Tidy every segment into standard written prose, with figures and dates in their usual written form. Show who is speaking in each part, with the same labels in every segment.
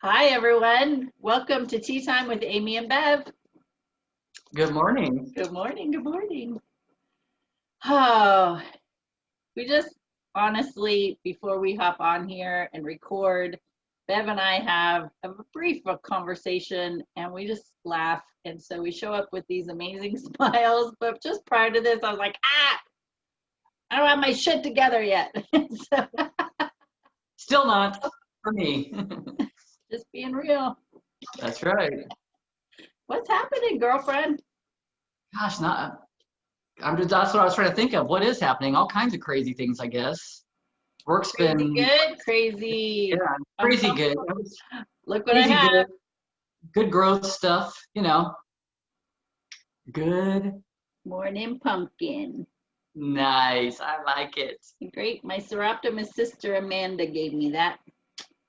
Speaker 1: Hi, everyone. Welcome to Tea Time with Amie and Bev.
Speaker 2: Good morning.
Speaker 1: Good morning. Good morning. Oh, we just honestly, before we hop on here and record, Bev and I have a brief conversation and we just laugh. And so we show up with these amazing smiles. But just prior to this, I was like, I don't have my shit together yet. So
Speaker 2: Still not for me.
Speaker 1: just being real.
Speaker 2: That's right.
Speaker 1: What's happening, girlfriend?
Speaker 2: Gosh, not. That's what I was trying to think of. What is happening? All kinds of crazy things, I guess. Work's
Speaker 1: Crazy
Speaker 2: been,
Speaker 1: good,
Speaker 2: yeah,
Speaker 1: crazy.
Speaker 2: crazy good.
Speaker 1: Look what I
Speaker 2: Crazy
Speaker 1: have.
Speaker 2: good. Good growth stuff. Good.
Speaker 1: Morning pumpkin.
Speaker 2: Nice. I like it.
Speaker 1: Great. My Seroptimus sister Amanda gave me that.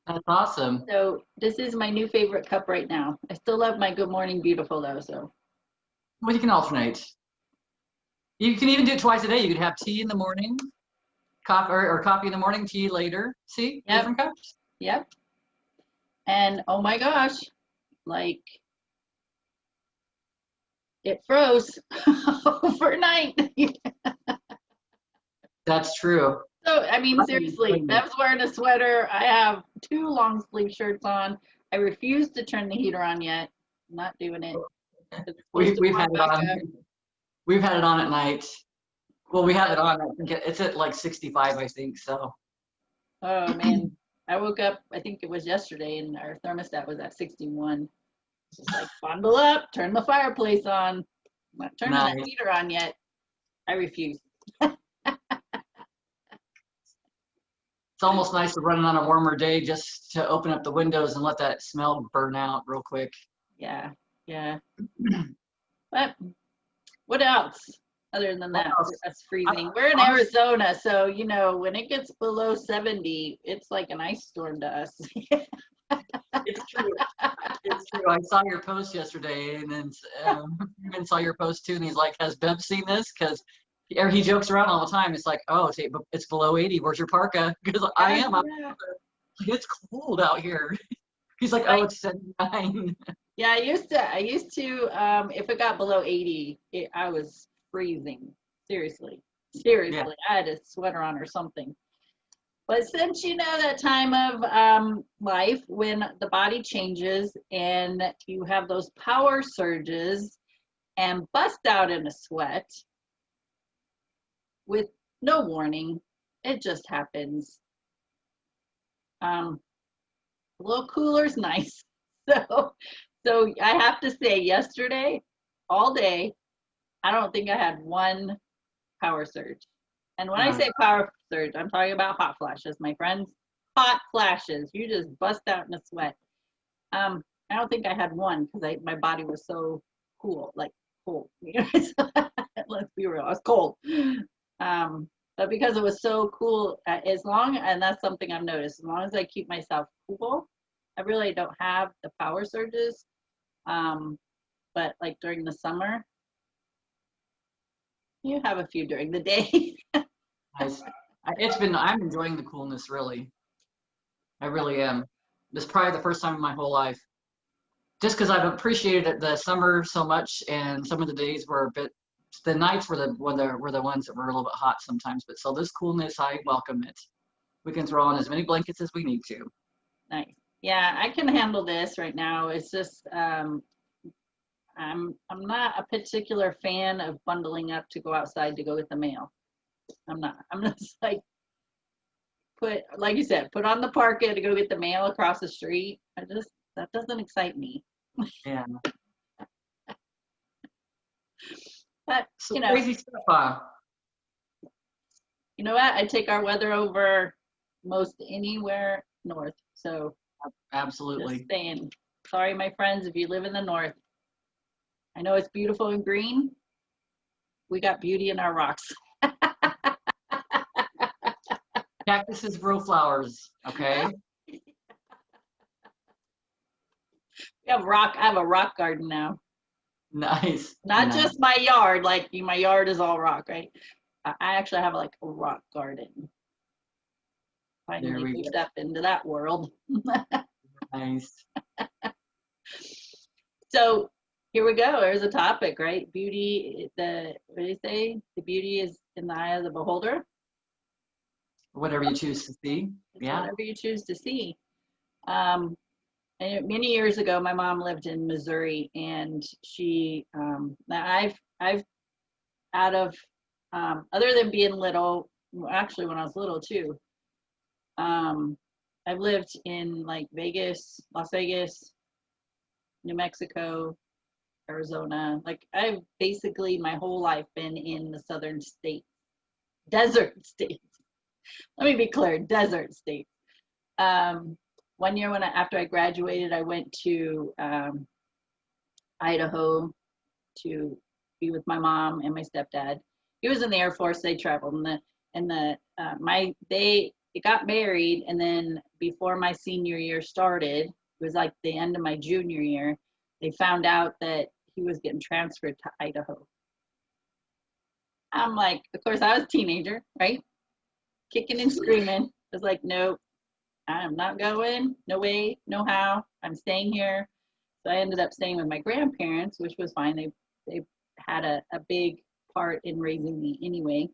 Speaker 2: That's awesome.
Speaker 1: So this is my new favorite cup right now. I still love my Good Morning Beautiful though. So
Speaker 2: Well, you can alternate. You can even do it twice a day. You could have tea in the morning, coffee or coffee in the morning, tea later. See,
Speaker 1: yep,
Speaker 2: different cups.
Speaker 1: yep. And oh my gosh, like it froze overnight.
Speaker 2: That's true.
Speaker 1: So I mean seriously, Bev's wearing a sweater. I have two long sleeve shirts on. I refuse to turn the heater on yet. I'm not doing it. It's supposed to
Speaker 2: We've
Speaker 1: warm
Speaker 2: had it
Speaker 1: back
Speaker 2: on.
Speaker 1: up.
Speaker 2: We've had it on at night. Well, we have it on. I think it's at like 65, I think. So
Speaker 1: Oh man, I woke up, I think it was yesterday, and our thermostat was at 61. Just like bundle up, turn the fireplace on. I'm not turning that
Speaker 2: nice.
Speaker 1: heater on yet. I refuse.
Speaker 2: It's almost nice to run it on a warmer day just to open up the windows and let that smell burn out real quick.
Speaker 1: Yeah, yeah. But what else other than
Speaker 2: What
Speaker 1: that?
Speaker 2: else?
Speaker 1: It's freezing. We're in
Speaker 2: Honestly,
Speaker 1: Arizona, so you know when it gets below 70, it's like an ice storm to us.
Speaker 2: it's true. It's true. I saw your post yesterday, and then even saw your post too. And he's like, "Has Bev seen this?" Because he jokes around all the time. It's like, "Oh, it's below 80. Where's your parka?" Because I
Speaker 1: Yeah,
Speaker 2: am.
Speaker 1: yeah.
Speaker 2: It's cold out here. He's like, "Oh,
Speaker 1: Like,
Speaker 2: it's 79."
Speaker 1: yeah, I used to, if it got below 80, I was freezing. Seriously.
Speaker 2: Yeah.
Speaker 1: Seriously. I had a sweater on or something. But since you know that time of life when the body changes and you have those power surges and bust out in a sweat with no warning, it just happens. A little cooler's nice. So I have to say, yesterday, all day, I don't think I had one power surge. And when I
Speaker 2: Uh,
Speaker 1: say power surge, I'm talking about hot flashes, my friends. Hot flashes. You just bust out in a sweat. I don't think I had one because my body was so cool, like cold. Let's be real, I was cold. But because it was so cool, and that's something I've noticed, as long as I keep myself cool, I really don't have the power surges. But like during the summer, you have a few during the day.
Speaker 2: nice. I'm enjoying the coolness, really. I really am. This is probably the first time in my whole life. Just because I've appreciated the summer so much, and some of the days were a bit, the nights were the ones that were a little bit hot sometimes. But so this coolness, I welcome it. We can throw on as many blankets as we need to.
Speaker 1: Nice. Yeah, I can handle this right now. It's just I'm not a particular fan of bundling up to go outside to go get the mail. I'm not. I'm just like like you said, put on the parka to go get the mail across the street. That doesn't excite me.
Speaker 2: Yeah.
Speaker 1: But
Speaker 2: So crazy stuff.
Speaker 1: you know what? I take our weather over most anywhere north. So just
Speaker 2: Absolutely.
Speaker 1: saying. Sorry, my friends, if you live in the north. I know it's beautiful and green. We got beauty in our rocks.
Speaker 2: Cactuses grow flowers. Okay.
Speaker 1: I have a rock garden now.
Speaker 2: Nice.
Speaker 1: Not
Speaker 2: Nice.
Speaker 1: just my yard, like my yard is all rock, right? I actually have like a rock garden.
Speaker 2: There
Speaker 1: Finally
Speaker 2: we go.
Speaker 1: moved up into that world.
Speaker 2: Nice.
Speaker 1: So here we go. There's a topic, right? Beauty, what do you say? The beauty is in the eye of the beholder.
Speaker 2: Whatever you choose to see.
Speaker 1: It's
Speaker 2: Yeah.
Speaker 1: whatever you choose to see. And many years ago, my mom lived in Missouri, and I've out of, other than being little, actually when I was little too, I've lived in like Vegas, Las Vegas, New Mexico, Arizona. Like I've basically my whole life been in the southern states, desert states. Let me be clear, desert states. One year after I graduated, I went to Idaho to be with my mom and my stepdad. He was in the Air Force. They traveled, they got married, and then before my senior year started, it was like the end of my junior year, they found out that he was getting transferred to Idaho. I'm like, of course, I was a teenager, right? Kicking and screaming. I was like, nope, I'm not going. No way, no how. I'm staying here. So I ended up staying with my grandparents, which was fine. They had a big part in raising me anyway.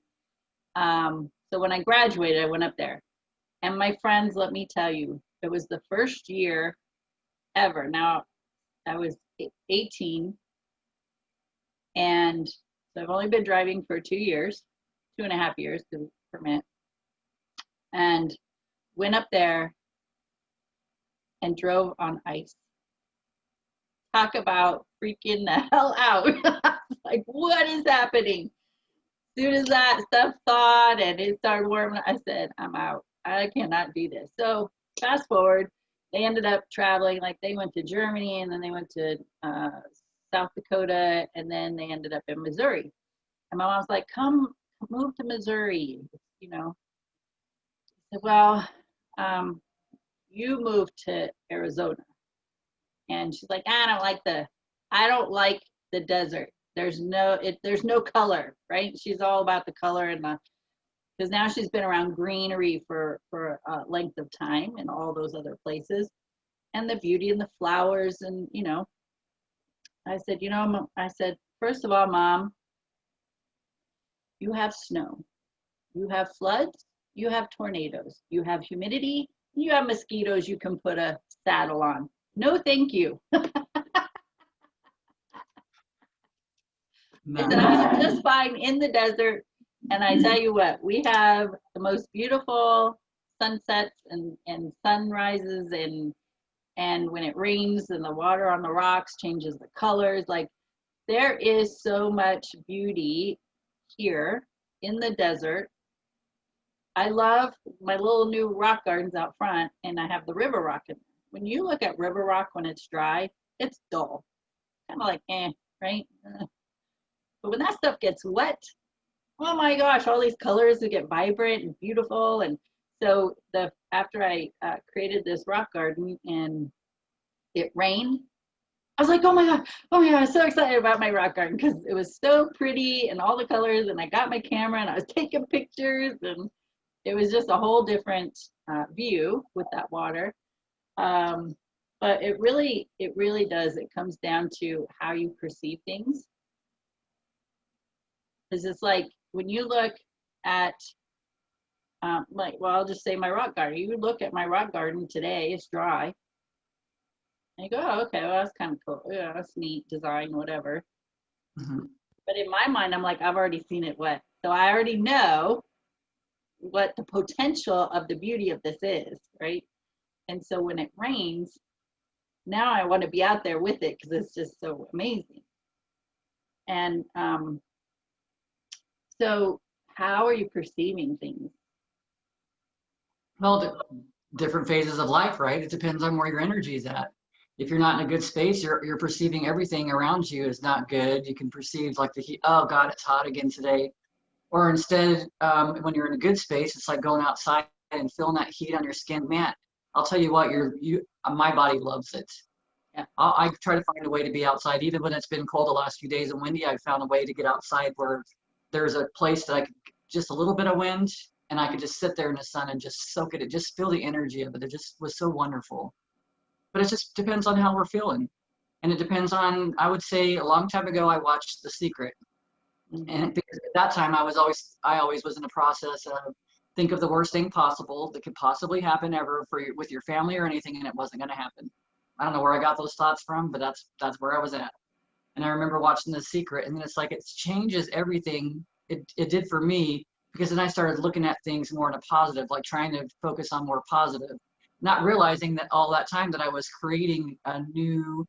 Speaker 1: So when I graduated, I went up there. And my friends, let me tell you, it was the first year ever. Now, I was 18, and so I've only been driving for 2 years, 2.5 years to permit, and went up there and drove on ice. Talk about freaking the hell out. Like, what is happening? As soon as that stuff thawed and it started warming, I said, I'm out. I cannot do this. So fast forward, they ended up traveling. Like they went to Germany, and then they went to South Dakota, and then they ended up in Missouri. And my mom's like, come move to Missouri, you know. I said, well, you moved to Arizona. And she's like, I don't like the desert. There's no color, right? She's all about the color and because now she's been around greenery for a length of time in all those other places, and the beauty and the flowers, and I said, first of all, Mom, you have snow, you have floods, you have tornadoes, you have humidity, you have mosquitoes you can put a saddle on. No, thank you. I said, I'm just fine in the desert. And I tell you what, we have the most beautiful sunsets and sunrises, and when it rains and the water on the rocks changes the colors. Like there is so much beauty here in the desert. I love my little new rock gardens out front, and I have the river rock in there. When you look at river rock when it's dry, it's dull, kind of like right? But when that stuff gets wet, oh my gosh, all these colors that get vibrant and beautiful. And so after I created this rock garden and it rained, I was like, oh my God, I'm so excited about my rock garden because it was so pretty and all the colors, and I got my camera and I was taking pictures, and it was just a whole different view with that water. But it really does. It comes down to how you perceive things. Because it's like when you look at, I'll just say my rock garden. You look at my rock garden today, it's dry. And you go, oh, okay, well, that's kind of cool. Yeah, that's neat design, whatever. Mm-hmm. But in my mind, I'm like, I've already seen it wet. So I already know what the potential of the beauty of this is, right? And so when it rains, now I want to be out there with it because it's just so amazing. And so how are you perceiving things?
Speaker 2: Well, different phases of life, right? It depends on where your energy is at. If you're not in a good space, you're perceiving everything around you is not good. You can perceive like the heat. Oh God, it's hot again today. Or instead, when you're in a good space, it's like going outside and feeling that heat on your skin. Man, I'll tell you what, my body loves it. Yeah. I try to find a way to be outside, even when it's been cold the last few days and windy. I've found a way to get outside where there's a place that I could just a little bit of wind, and I could just sit there in the sun and just soak it, and just feel the energy of it. It just was so wonderful. but it just depends on how we're feeling. And it depends on, I would say a long time ago, I watched The Secret. And because at that time I always was in a process of think of the worst thing possible that could possibly happen ever with your family or anything, and it wasn't going to happen. I don't know where I got those thoughts from, but that's where I was at. And I remember watching The Secret, and then it's like it changes everything. It did for me, because then I started looking at things more in a positive, like trying to focus on more positive, not realizing that all that time that I was creating a new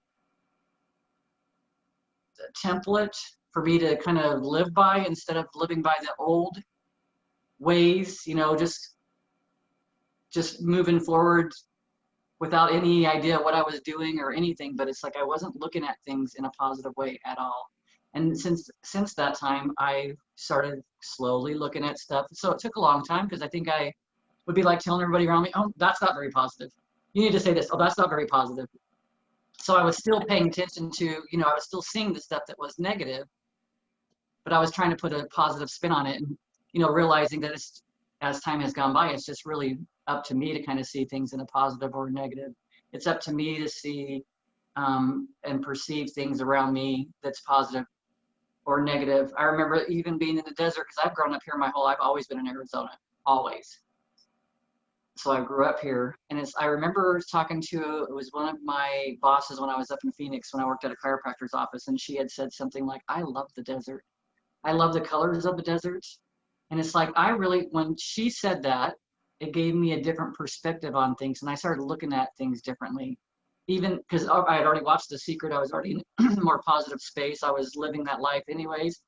Speaker 2: template for me to kind of live by instead of living by the old ways, just moving forward without any idea what I was doing or anything. But it's like I wasn't looking at things in a positive way at all. And since that time, I started slowly looking at stuff. So it took a long time, because I think I would be like telling everybody around me, oh, that's not very positive. You need to say this. Oh, that's not very positive. So I was still paying attention to, I was still seeing the stuff that was negative, but I was trying to put a positive spin on it, and, realizing that as time has gone by, it's just really up to me to kind of see things in a positive or negative. It's up to me to see and perceive things around me that's positive or negative. I remember even being in the desert, because I've grown up here my whole life. I've always been in Arizona, always. So I grew up here, and I remember talking to, it was one of my bosses when I was up in Phoenix when I worked at a chiropractor's office, and she had said something like, I love the desert. I love the colors of the desert. And it's like, when she said that, it gave me a different perspective on things, and I started looking at things differently. Even because I had already watched The Secret, I was already in a more positive space. I was living that life anyways.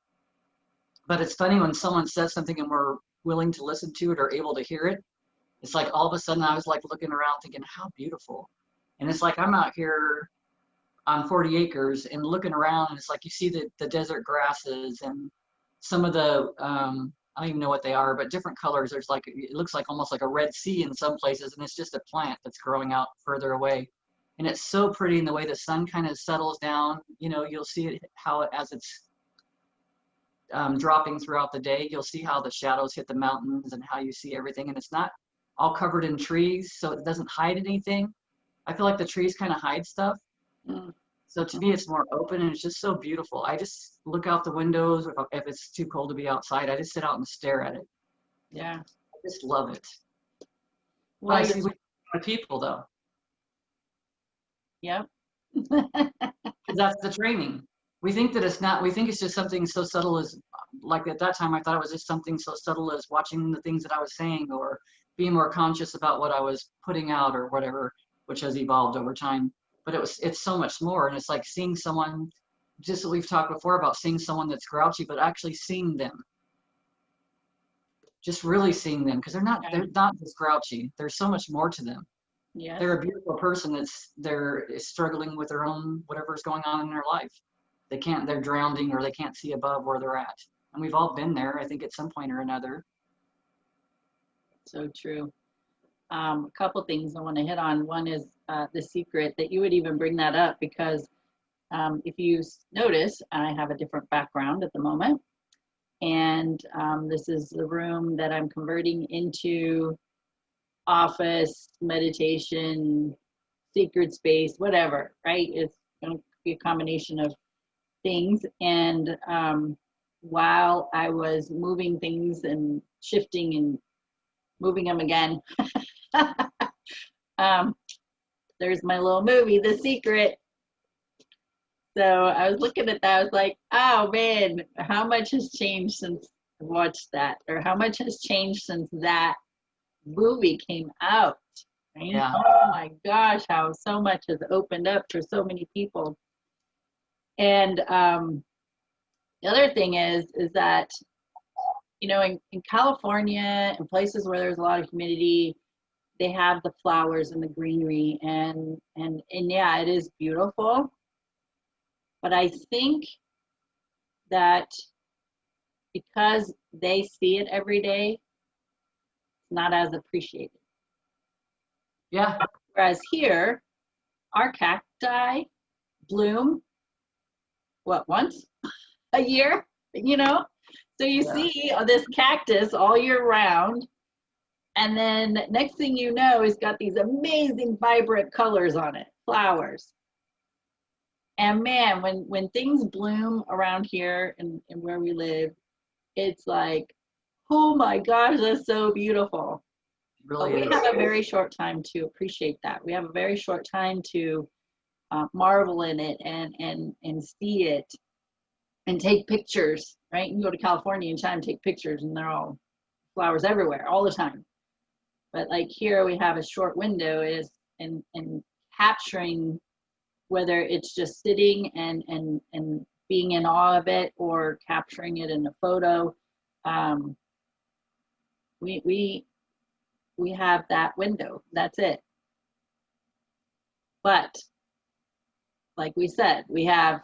Speaker 2: But it's funny when someone says something and we're willing to listen to it or able to hear it. It's like all of a sudden I was like looking around thinking, how beautiful. And it's like I'm out here on 40 acres and looking around, and it's like you see the desert grasses and some of the, I don't even know what they are, but different colors. There's like, it looks like almost like a Red Sea in some places, and it's just a plant that's growing out further away. And it's so pretty in the way the sun kind of settles down. You'll see it as it's dropping throughout the day. You'll see how the shadows hit the mountains and how you see everything. And it's not all covered in trees, so it doesn't hide anything. I feel like the trees kind of hide stuff. So to me, it's more open, and it's just so beautiful. I just look out the windows. If it's too cold to be outside, I just sit out and stare at it.
Speaker 1: Yeah.
Speaker 2: I just love it.
Speaker 1: Well,
Speaker 2: I see people though.
Speaker 1: Yep.
Speaker 2: That's the training. We think that it's not, we think it's just something so subtle as, like at that time, I thought it was just something so subtle as watching the things that I was saying or being more conscious about what I was putting out or whatever, which has evolved over time. But it's so much more. And it's like seeing someone, just what we've talked before about seeing someone that's grouchy, but actually seeing them. Just really seeing them, because they're not just grouchy. There's so much more to them.
Speaker 1: Yes.
Speaker 2: They're a beautiful person they're struggling with their own whatever's going on in their life. They're drowning, or they can't see above where they're at. And we've all been there, I think, at some point or another.
Speaker 1: So true. A couple things I want to hit on. One is The Secret, that you would even bring that up, because if you notice, I have a different background at the moment. And this is the room that I'm converting into office, meditation, secret space, whatever, right? It's going to be a combination of things. And while I was moving things and shifting and moving them again, there's my little movie, The Secret. So I was looking at that, I was like, oh man, how much has changed since I watched that? Or how much has changed since that movie came out? Right?
Speaker 2: Yeah.
Speaker 1: Oh my gosh, how so much has opened up for so many people. And the other thing is that, in California and places where there's a lot of humidity, they have the flowers and the greenery, and yeah, it is beautiful. But I think that because they see it every day, it's not as appreciated.
Speaker 2: Yeah.
Speaker 1: Whereas here, our cacti bloom, once a year, So you see this cactus all year round, And then next thing you know, it's got these amazing vibrant colors on it, flowers. And man, when things bloom around here and where we live, it's like, oh my gosh, that's so beautiful. But
Speaker 2: Really
Speaker 1: we
Speaker 2: is.
Speaker 1: have a very short time to appreciate that. We have a very short time to marvel in it and see it and take pictures, right? You can go to California and try and take pictures and they're all flowers everywhere all the time. But like here we have a short window is in capturing, whether it's just sitting and being in awe of it or capturing it in a photo. Um, we have that window. That's it. But like we said, we have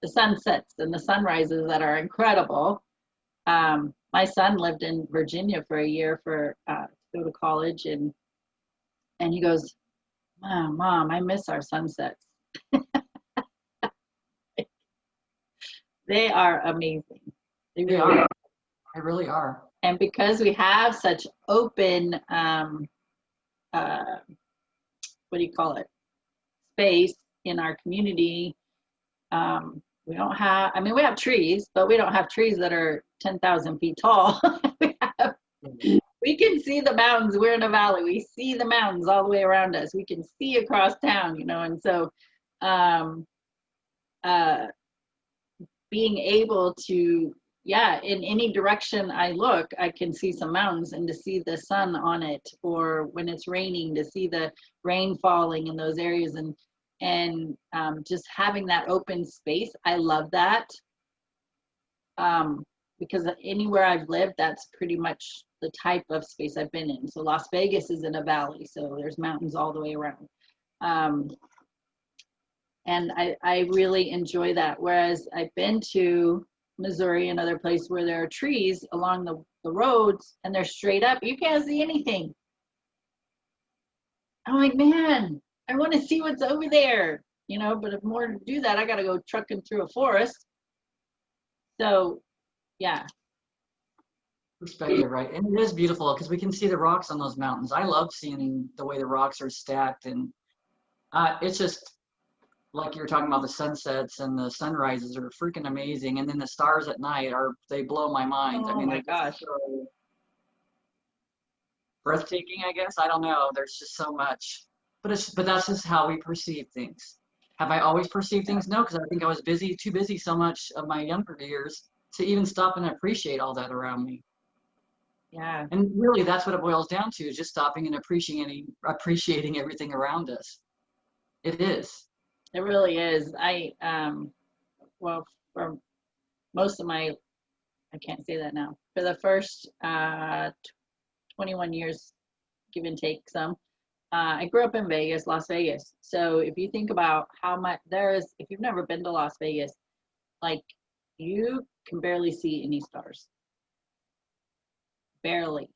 Speaker 1: the sunsets and the sunrises that are incredible. My son lived in Virginia for a year for to go to college, and he goes, Mom, I miss our sunsets. They are amazing. They
Speaker 2: They
Speaker 1: really
Speaker 2: are. They really are.
Speaker 1: And because we have such open, what do you call it, space in our community, we don't have, I mean, we have trees, but we don't have trees that are 10,000 feet tall. We can see the mountains. We're in a valley. We see the mountains all the way around us. We can see across town, you know, and so um, uh, being able to, yeah, in any direction I look, I can see some mountains, and to see the sun on it, or when it's raining, to see the rain falling in those areas, and just having that open space. I love that, because anywhere I've lived, that's pretty much the type of space I've been in. So Las Vegas is in a valley, so there's mountains all the way around. And I really enjoy that. Whereas I've been to Missouri and other places where there are trees along the roads and they're straight up, you can't see anything. I'm like, man, I want to see what's over there, you know, but in order to do that, I got to go trucking through a forest. So, yeah.
Speaker 2: Perspective, right? And it is beautiful because we can see the rocks on those mountains. I love seeing the way the rocks are stacked, and it's just like you're talking about, the sunsets and the sunrises are freaking amazing, and then the stars at night they blow my mind. I
Speaker 1: Oh
Speaker 2: mean,
Speaker 1: my
Speaker 2: they're
Speaker 1: gosh.
Speaker 2: just so breathtaking, I guess. I don't know. There's just so much, but that's just how we perceive things. Have I always perceived things? No, because I think I was too busy so much of my younger years to even stop and appreciate all that around me.
Speaker 1: Yeah,
Speaker 2: And really, that's what it boils down to, is just stopping and appreciating everything around us. It is.
Speaker 1: it really is. Well, for most of my, I can't say that now. For the first 21 years, give and take some, I grew up in Vegas, Las Vegas. So if you think about how much there is, if you've never been to Las Vegas, like you can barely see any stars. Barely.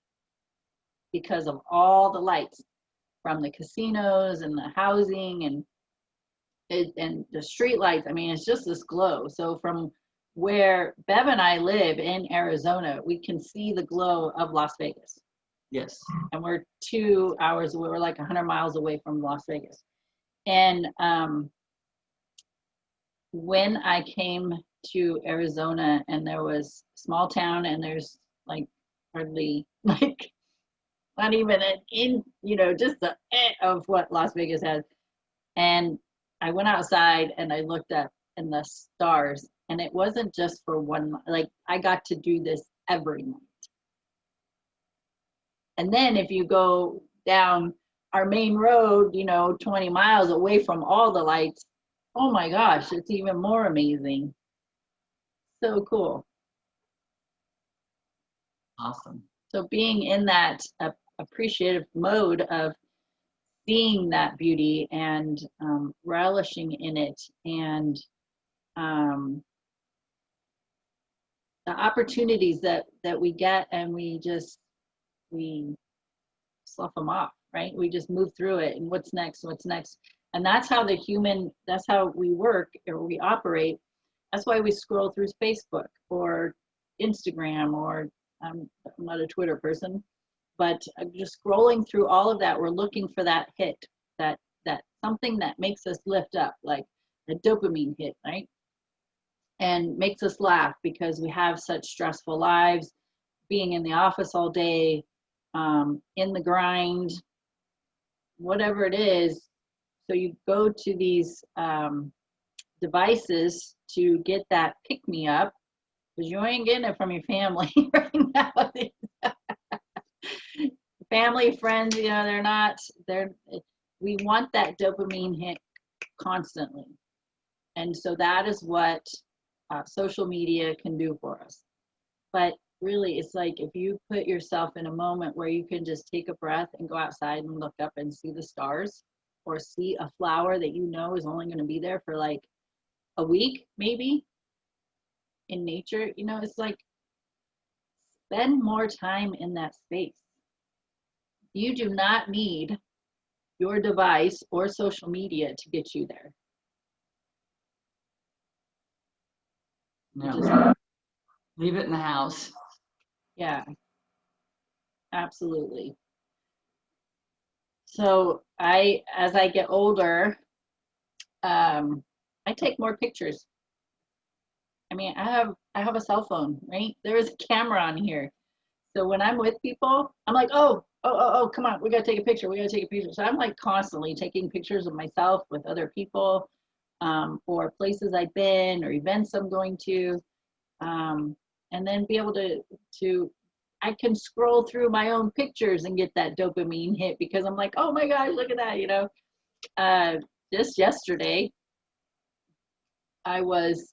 Speaker 1: Because of all the lights from the casinos and the housing and the street lights. I mean, it's just this glow. So from where Bev and I live in Arizona, we can see the glow of Las Vegas.
Speaker 2: Yes.
Speaker 1: And we're 2 hours away. We're like 100 miles away from Las Vegas. And when I came to Arizona, and there was small town, and there's like hardly like not even you know, just the of what Las Vegas has. And I went outside and I looked up in the stars, and it wasn't just for one, like I got to do this every night. And then if you go down our main road, you know, 20 miles away from all the lights, oh my gosh, it's even more amazing. So cool.
Speaker 2: Awesome.
Speaker 1: So being in that appreciative mode of seeing that beauty and relishing in it, and the opportunities that we get, and we slough them off, right? We just move through it, and what's next, and that's how that's how we work, or we operate. That's why we scroll through Facebook or Instagram, or I'm not a Twitter person, But just scrolling through all of that, we're looking for that hit, that something that makes us lift up, like the dopamine hit, right? And makes us laugh because we have such stressful lives, being in the office all day, in the grind, whatever it is. So you go to these devices to get that pick me up, because you ain't getting it from your family right now. Family, friends, we want that dopamine hit constantly. And so that is what social media can do for us. But really, it's like if you put yourself in a moment where you can just take a breath and go outside and look up and see the stars, or see a flower that you know is only going to be there for like a week, maybe, in nature, it's like, spend more time in that space. You do not need your device or social media to get you there.
Speaker 2: No. Leave it in the house.
Speaker 1: Yeah, absolutely. So as I get older, I take more pictures. I mean, I have a cell phone, right? There is a camera on here. So when I'm with people, I'm like, oh, come on, we gotta take a picture. We gotta take a picture. So I'm like constantly taking pictures of myself with other people, or places I've been, or events I'm going to, and then be able to I can scroll through my own pictures and get that dopamine hit, because I'm like, oh my gosh, look at that, just yesterday, I was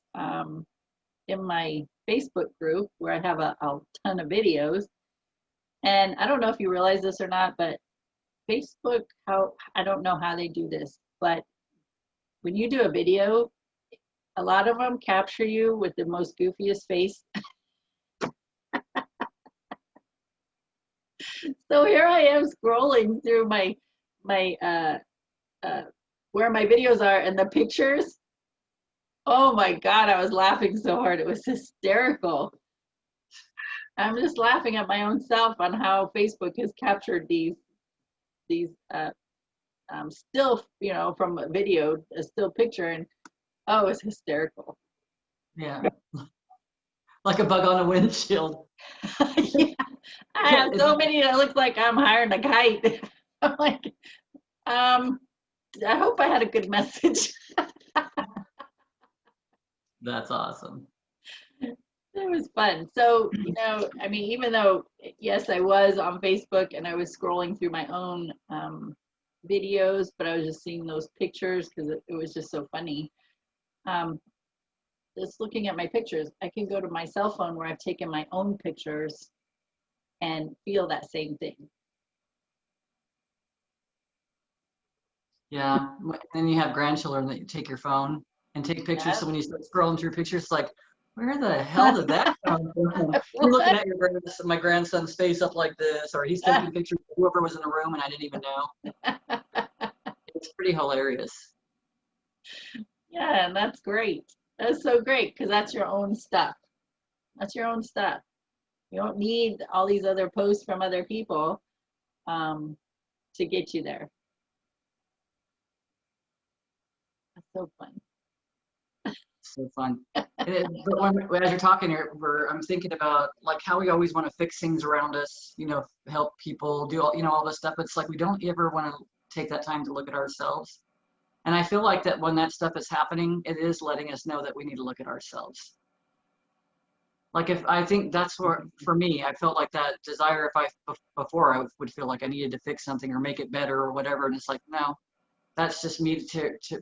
Speaker 1: in my Facebook group where I have a ton of videos. And I don't know if you realize this or not, but Facebook, I don't know how they do this, but when you do a video, a lot of them capture you with the most goofiest face. So here I am scrolling through my where my videos are, and the pictures. Oh my God, I was laughing so hard. It was hysterical. I'm just laughing at my own self on how Facebook has captured these still, from a video, a still picture, and oh, it's hysterical.
Speaker 2: Yeah. Like a bug on a windshield.
Speaker 1: Yeah. I have so many that looks like I'm hiring a kite. I'm like, I hope I had a good message.
Speaker 2: That's awesome.
Speaker 1: It was fun. So, I mean, even though, yes, I was on Facebook and I was scrolling through my own videos, but I was just seeing those pictures because it was just so funny. Just looking at my pictures, I can go to my cell phone where I've taken my own pictures and feel that same thing.
Speaker 2: Yeah. Then you have grandchildren that you take your phone and take pictures.
Speaker 1: Yep.
Speaker 2: So when you start scrolling through pictures, it's like, where the hell did that come from? You're looking at my grandson's face up like this, or he's taking pictures of whoever was in the room and I didn't even know. It's pretty hilarious.
Speaker 1: Yeah, and that's great. That's so great, because that's your own stuff. That's your own stuff. You don't need all these other posts from other people to get you there. That's so fun.
Speaker 2: So fun. But as you're talking here, I'm thinking about like how we always want to fix things around us, help people do all this stuff. It's like we don't ever want to take that time to look at ourselves. And I feel like that when that stuff is happening, it is letting us know that we need to look at ourselves. Like I think that's where, for me, I felt like that desire, before I would feel like I needed to fix something or make it better or whatever. And it's like, no, that's just me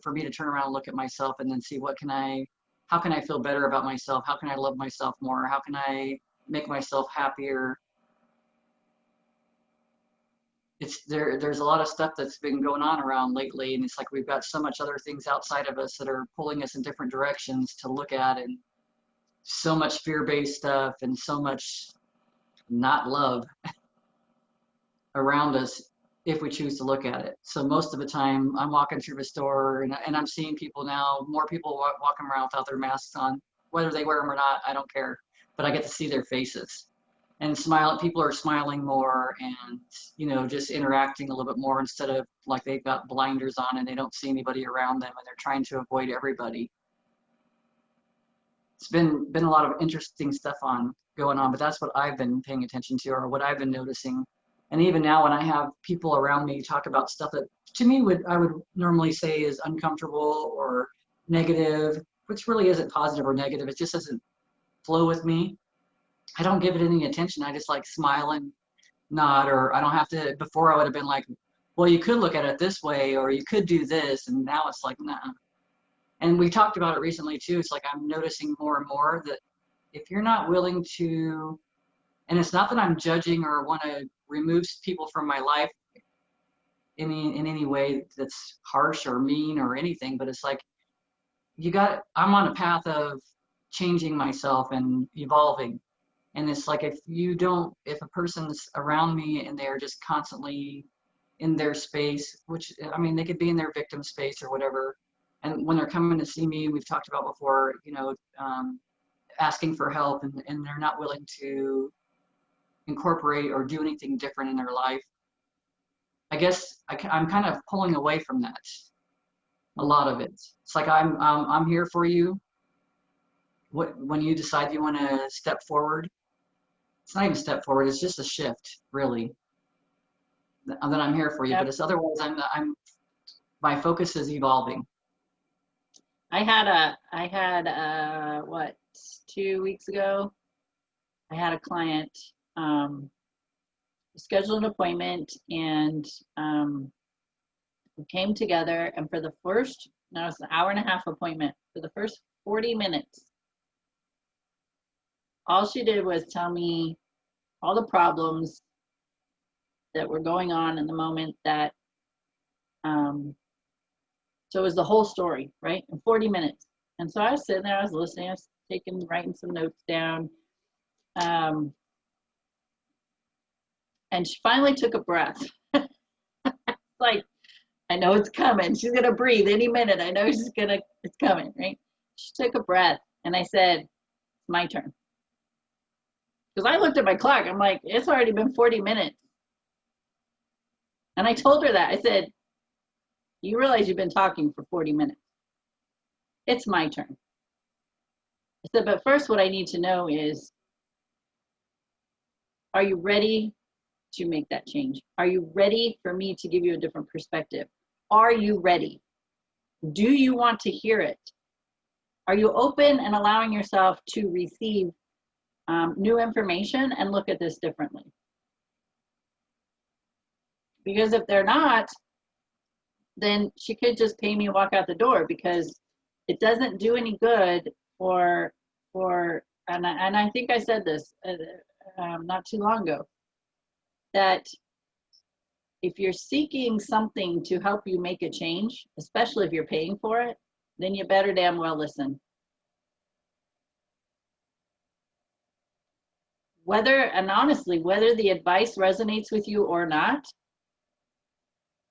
Speaker 2: for me to turn around and look at myself and then see how can I feel better about myself? How can I love myself more? How can I make myself happier? There's a lot of stuff that's been going on around lately, and it's like we've got so much other things outside of us that are pulling us in different directions to look at, and so much fear-based stuff and so much not love around us if we choose to look at it. So most of the time I'm walking through the store and I'm seeing people now, more people walking around without their masks on, whether they wear them or not, I don't care, but I get to see their faces. and people are smiling more and, you know, just interacting a little bit more instead of like they've got blinders on and they don't see anybody around them and they're trying to avoid everybody. It's been a lot of interesting stuff going on, but that's what I've been paying attention to, or what I've been noticing. And even now when I have people around me talk about stuff that to me I would normally say is uncomfortable or negative, which really isn't positive or negative, it just doesn't flow with me. I don't give it any attention. I just like smile and nod, or I don't have to. Before I would have been like, well, you could look at it this way, or you could do this, and now it's like, nah. And we talked about it recently too. It's like I'm noticing more and more that if you're not willing to, and it's not that I'm judging or want to remove people from my life in any way that's harsh or mean or anything, but it's like I'm on a path of changing myself and evolving. And it's like if a person's around me and they're just constantly in their space, which, I mean, they could be in their victim space or whatever. And when they're coming to see me, we've talked about before, you know, asking for help, and they're not willing to incorporate or do anything different in their life. I guess I'm kind of pulling away from that. A lot of it. It's like I'm here for you. When you decide you want to step forward, it's not even step forward. It's just a shift, really. That I'm here for you.
Speaker 1: Yep.
Speaker 2: But it's otherwise my focus is evolving.
Speaker 1: I had what, 2 weeks ago, I had a client schedule an appointment, and we came together, and for the first, now it's an hour-and-a-half appointment, for the first 40 minutes, all she did was tell me all the problems that were going on in the moment, that so it was the whole story, right, in 40 minutes. And so I was sitting there, I was listening, I was writing some notes down. And she finally took a breath. Like, I know it's coming. She's going to breathe any minute. I know it's coming, right? She took a breath, and I said, it's my turn. Because I looked at my clock. I'm like, it's already been 40 minutes. And I told her that. I said, you realize you've been talking for 40 minutes. It's my turn. I said, but first what I need to know is, are you ready to make that change? Are you ready for me to give you a different perspective? Are you ready? Do you want to hear it? Are you open and allowing yourself to receive new information and look at this differently? Because if they're not, then she could just pay me and walk out the door, because it doesn't do any good and I think I said this not too long ago, that if you're seeking something to help you make a change, especially if you're paying for it, then you better damn well listen. And honestly, whether the advice resonates with you or not,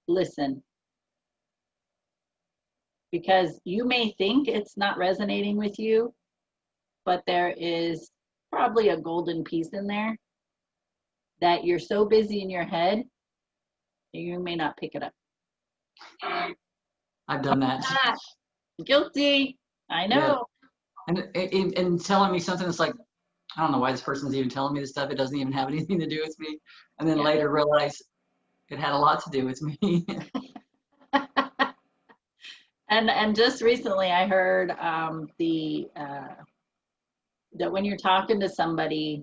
Speaker 1: listen. Because you may think it's not resonating with you, but there is probably a golden piece in there that you're so busy in your head, you may not pick it up.
Speaker 2: I've done that.
Speaker 1: Guilty. I know.
Speaker 2: Yeah. And telling me something that's like, I don't know why this person's even telling me this stuff. It doesn't even have anything to do with me. And then later realize it had a lot to do with me.
Speaker 1: And just recently I heard that when you're talking to somebody,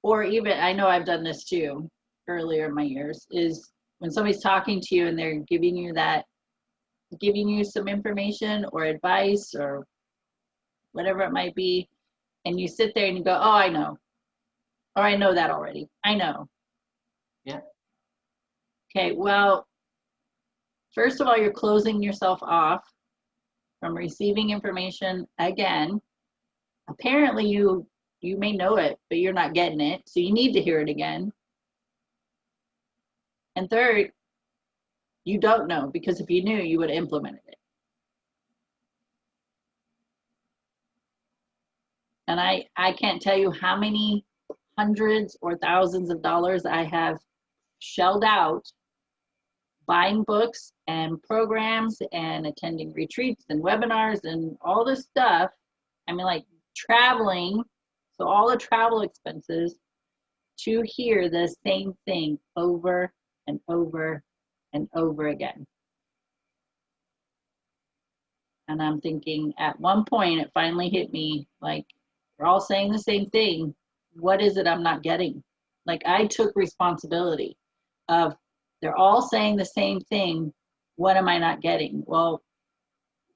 Speaker 1: or even, I know I've done this too earlier in my years, is when somebody's talking to you and they're giving you some information or advice or whatever it might be, and you sit there and you go, oh, I know, or I know that already. I know.
Speaker 2: Yeah.
Speaker 1: Okay, well, first of all, you're closing yourself off from receiving information again. Apparently you may know it, but you're not getting it, so you need to hear it again. And third, you don't know, because if you knew, you would have implemented it. And I can't tell you how many hundreds or thousands of dollars I have shelled out buying books and programs and attending retreats and webinars and all this stuff. I mean, like traveling, so all the travel expenses to hear the same thing over and over and over again. And I'm thinking at one point, it finally hit me, like, we're all saying the same thing. What is it I'm not getting? Like, I took responsibility of, they're all saying the same thing. What am I not getting? Well,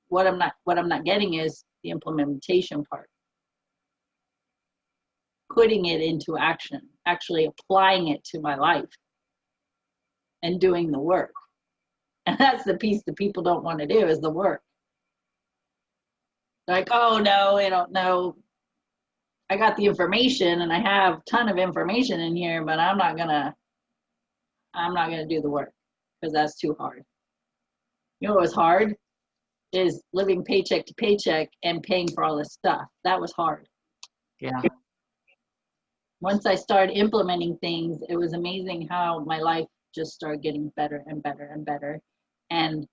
Speaker 1: what I'm not getting is the implementation part. Putting it into action, actually applying it to my life and doing the work. And that's the piece that people don't want to do, is the work. Like, oh no, I don't know. I got the information and I have a ton of information in here, but I'm not gonna do the work because that's too hard. You know what was hard? Is living paycheck to paycheck and paying for all this stuff. That was hard.
Speaker 2: Yeah.
Speaker 1: Once I started implementing things, it was amazing how my life just started getting better and better and better, and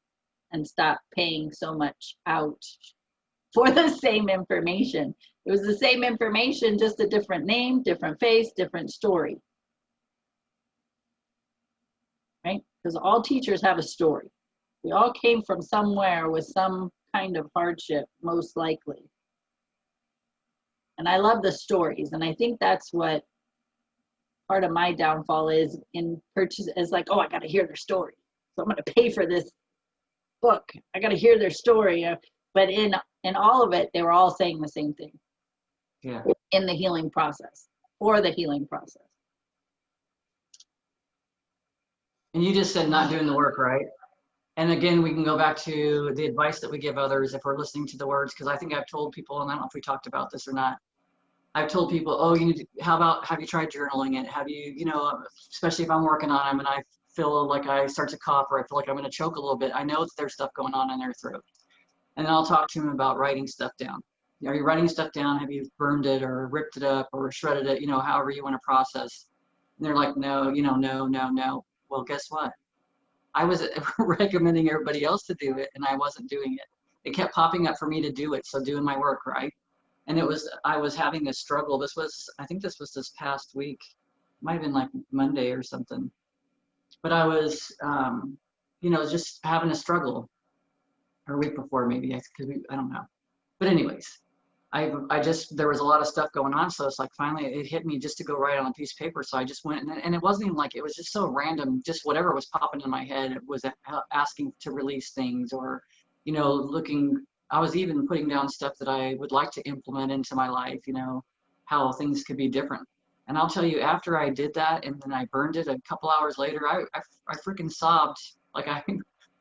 Speaker 1: stop paying so much out for the same information. It was the same information, just a different name, different face, different story. Right? Because all teachers have a story. We all came from somewhere with some kind of hardship, most likely. And I love the stories. And I think that's what part of my downfall is in purchase, is like, oh, I got to hear their story. So I'm going to pay for this book. I got to hear their story. But in all of it, they were all saying the same thing.
Speaker 2: Yeah.
Speaker 1: In the healing process, or the healing process.
Speaker 2: And you just said not doing the work, right? And again, we can go back to the advice that we give others if we're listening to the words, because I think I've told people, and I don't know if we talked about this or not, I've told people, oh, you need to, how about, have you tried journaling it? Have you, you know, especially if I'm working on them and I feel like I start to cough or I feel like I'm going to choke a little bit, I know that there's stuff going on in their throat. And then I'll talk to them about writing stuff down. Are you writing stuff down? Have you burned it or ripped it up or shredded it? You know, however you want to process. And they're like, no, you know, no. Well, guess what? I was recommending everybody else to do it, and I wasn't doing it. It kept popping up for me to do it, so doing my work, right? And I was having a struggle. I think this was this past week. Might have been like Monday or something. But I was, you know, just having a struggle. Or a week before, maybe, I don't know. But anyways, there was a lot of stuff going on, so it's like finally it hit me just to go write on a piece of paper. So I just went, and it wasn't even like, it was just so random, just whatever was popping in my head. It was asking to release things, or, you know, I was even putting down stuff that I would like to implement into my life, you know, how things could be different. And I'll tell you, after I did that and then I burned it a couple hours later, I freaking sobbed. Like,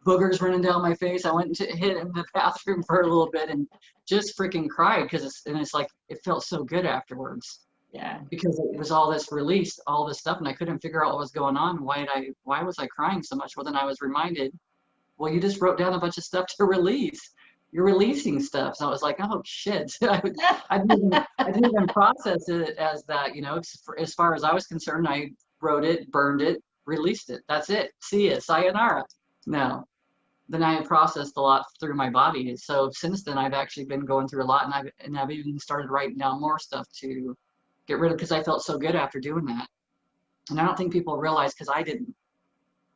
Speaker 2: boogers running down my face. I went to hid in the bathroom for a little bit and just freaking cried, because it's like, it felt so good afterwards.
Speaker 1: Yeah.
Speaker 2: Because it was all this release, all this stuff, and I couldn't figure out what was going on. Why was I crying so much? Well, then I was reminded, well, you just wrote down a bunch of stuff to release. You're releasing stuff. So I was like, oh shit. I didn't even process it as that, you know, as far as I was concerned. I wrote it, burned it, released it. That's it. See ya. Sayonara. No. Then I had processed a lot through my body. So since then, I've actually been going through a lot, and I've even started writing down more stuff to get rid of, because I felt so good after doing that. And I don't think people realize, because I didn't.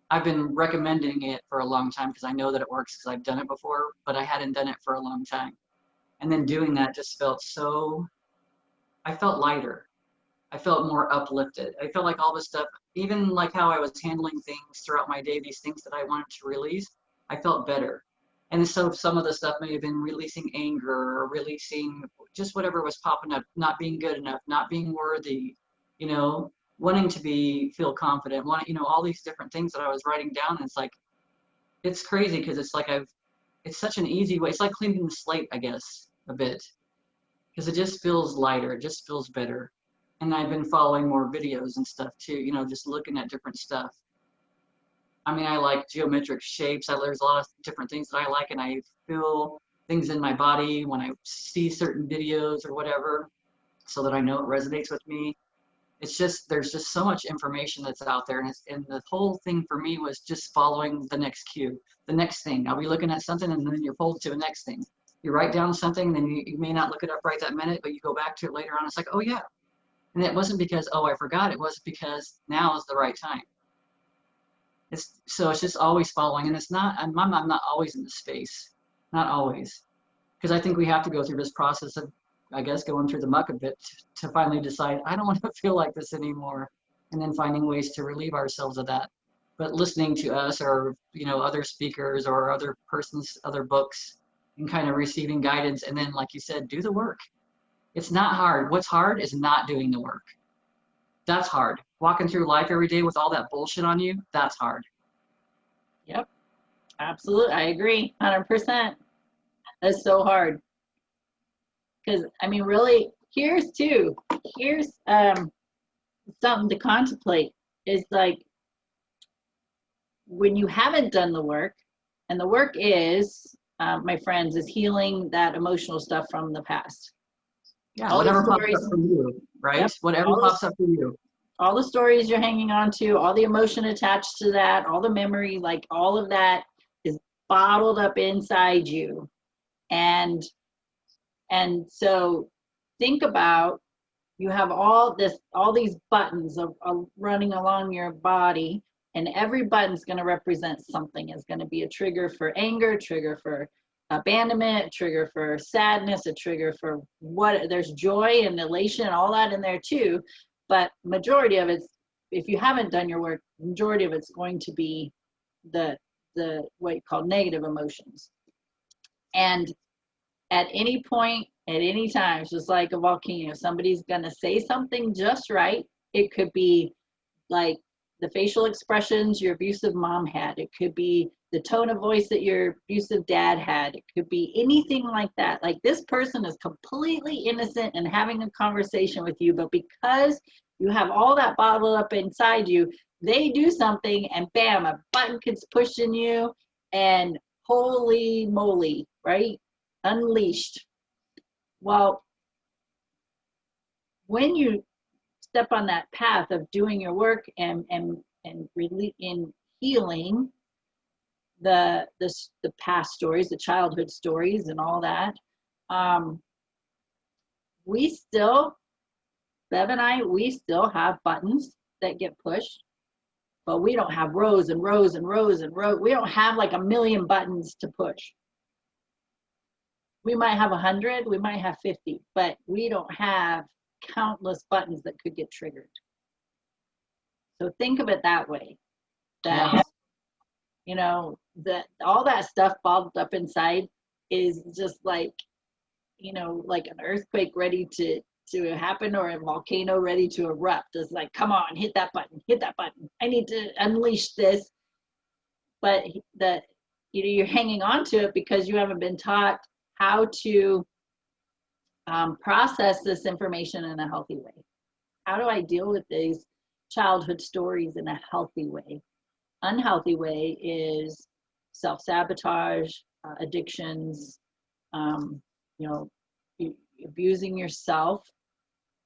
Speaker 2: I've been recommending it for a long time because I know that it works, because I've done it before, but I hadn't done it for a long time. And then doing that just felt I felt lighter. I felt more uplifted. I felt like all this stuff, even like how I was handling things throughout my day, these things that I wanted to release, I felt better. And so some of the stuff may have been releasing anger, or releasing just whatever was popping up, not being good enough, not being worthy, you know, wanting to feel confident, you know, all these different things that I was writing down. And it's like, it's crazy, because it's like it's such an easy way. It's like cleaning the slate, I guess, a bit, because it just feels lighter. It just feels better. And I've been following more videos and stuff too, you know, just looking at different stuff. I mean, I like geometric shapes. There's a lot of different things that I like, and I feel things in my body when I see certain videos or whatever, so that I know it resonates with me. It's just, there's just so much information that's out there. And the whole thing for me was just following the next cue, the next thing. I'll be looking at something and then you're pulled to the next thing. You write down something, then you may not look it up right that minute, but you go back to it later on. It's like, oh yeah. And it wasn't because, oh, I forgot. It was because now is the right time. So it's just always following. And it's not, I'm not always in the space. Not always. Because I think we have to go through this process of, I guess, going through the muck a bit to finally decide, I don't want to feel like this anymore. And then finding ways to relieve ourselves of that. But listening to us or, you know, other speakers or other persons, other books, and kind of receiving guidance. And then, like you said, do the work. It's not hard. What's hard is not doing the work. That's hard. Walking through life every day with all that bullshit on you, that's hard.
Speaker 1: Yep. Absolutely. I agree. 100%. That's so hard. Because, I mean, really, here's something to contemplate is like when you haven't done the work, and the work is, my friends, is healing that emotional stuff from the past.
Speaker 2: Yeah,
Speaker 1: all
Speaker 2: whatever
Speaker 1: the
Speaker 2: pops
Speaker 1: stories,
Speaker 2: up for you, right?
Speaker 1: yep,
Speaker 2: Whatever pops up for you.
Speaker 1: all the stories you're hanging on to, all the emotion attached to that, all the memory, like all of that is bottled up inside you. And so think about, you have all these buttons of running along your body, and every button's going to represent something. It's going to be a trigger for anger, trigger for abandonment, a trigger for sadness, a trigger for what, there's joy and elation, all that in there too. But majority of it's, if you haven't done your work, majority of it's going to be the what you call negative emotions. And at any point, at any time, it's just like a volcano. Somebody's gonna say something just right. It could be like the facial expressions your abusive mom had. It could be the tone of voice that your abusive dad had. It could be anything like that. Like this person is completely innocent and having a conversation with you, but because you have all that bottled up inside you, they do something and bam, a button gets pushed in you and holy moly, right? Unleashed. Well, when you step on that path of doing your work and really in healing the past stories, the childhood stories and all that, we still, Bev and I, we still have buttons that get pushed, but we don't have rows and rows and rows and rows. We don't have like a million buttons to push. We might have 100, we might have 50, but we don't have countless buttons that could get triggered. So think of it that way, that, you know, that all that stuff bottled up inside is just like, you know, like an earthquake ready to happen or a volcano ready to erupt. It's like, come on, hit that button, hit that button. I need to unleash this. But that, you know, you're hanging on to it because you haven't been taught how to process this information in a healthy way. How do I deal with these childhood stories in a healthy way? Unhealthy way is self-sabotage, addictions, you know, abusing yourself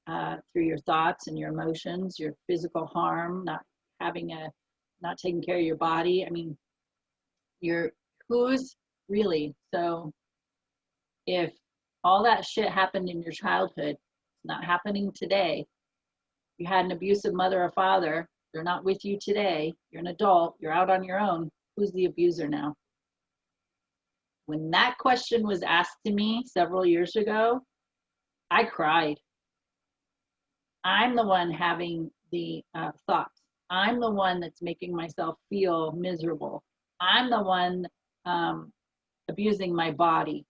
Speaker 1: through your thoughts and your emotions, your physical harm, not taking care of your body. I mean, who's really, so if all that shit happened in your childhood, it's not happening today. You had an abusive mother or father, they're not with you today, you're an adult, you're out on your own, who's the abuser now? When that question was asked to me several years ago, I cried. I'm the one having the thoughts. I'm the one that's making myself feel miserable. I'm the one abusing my body.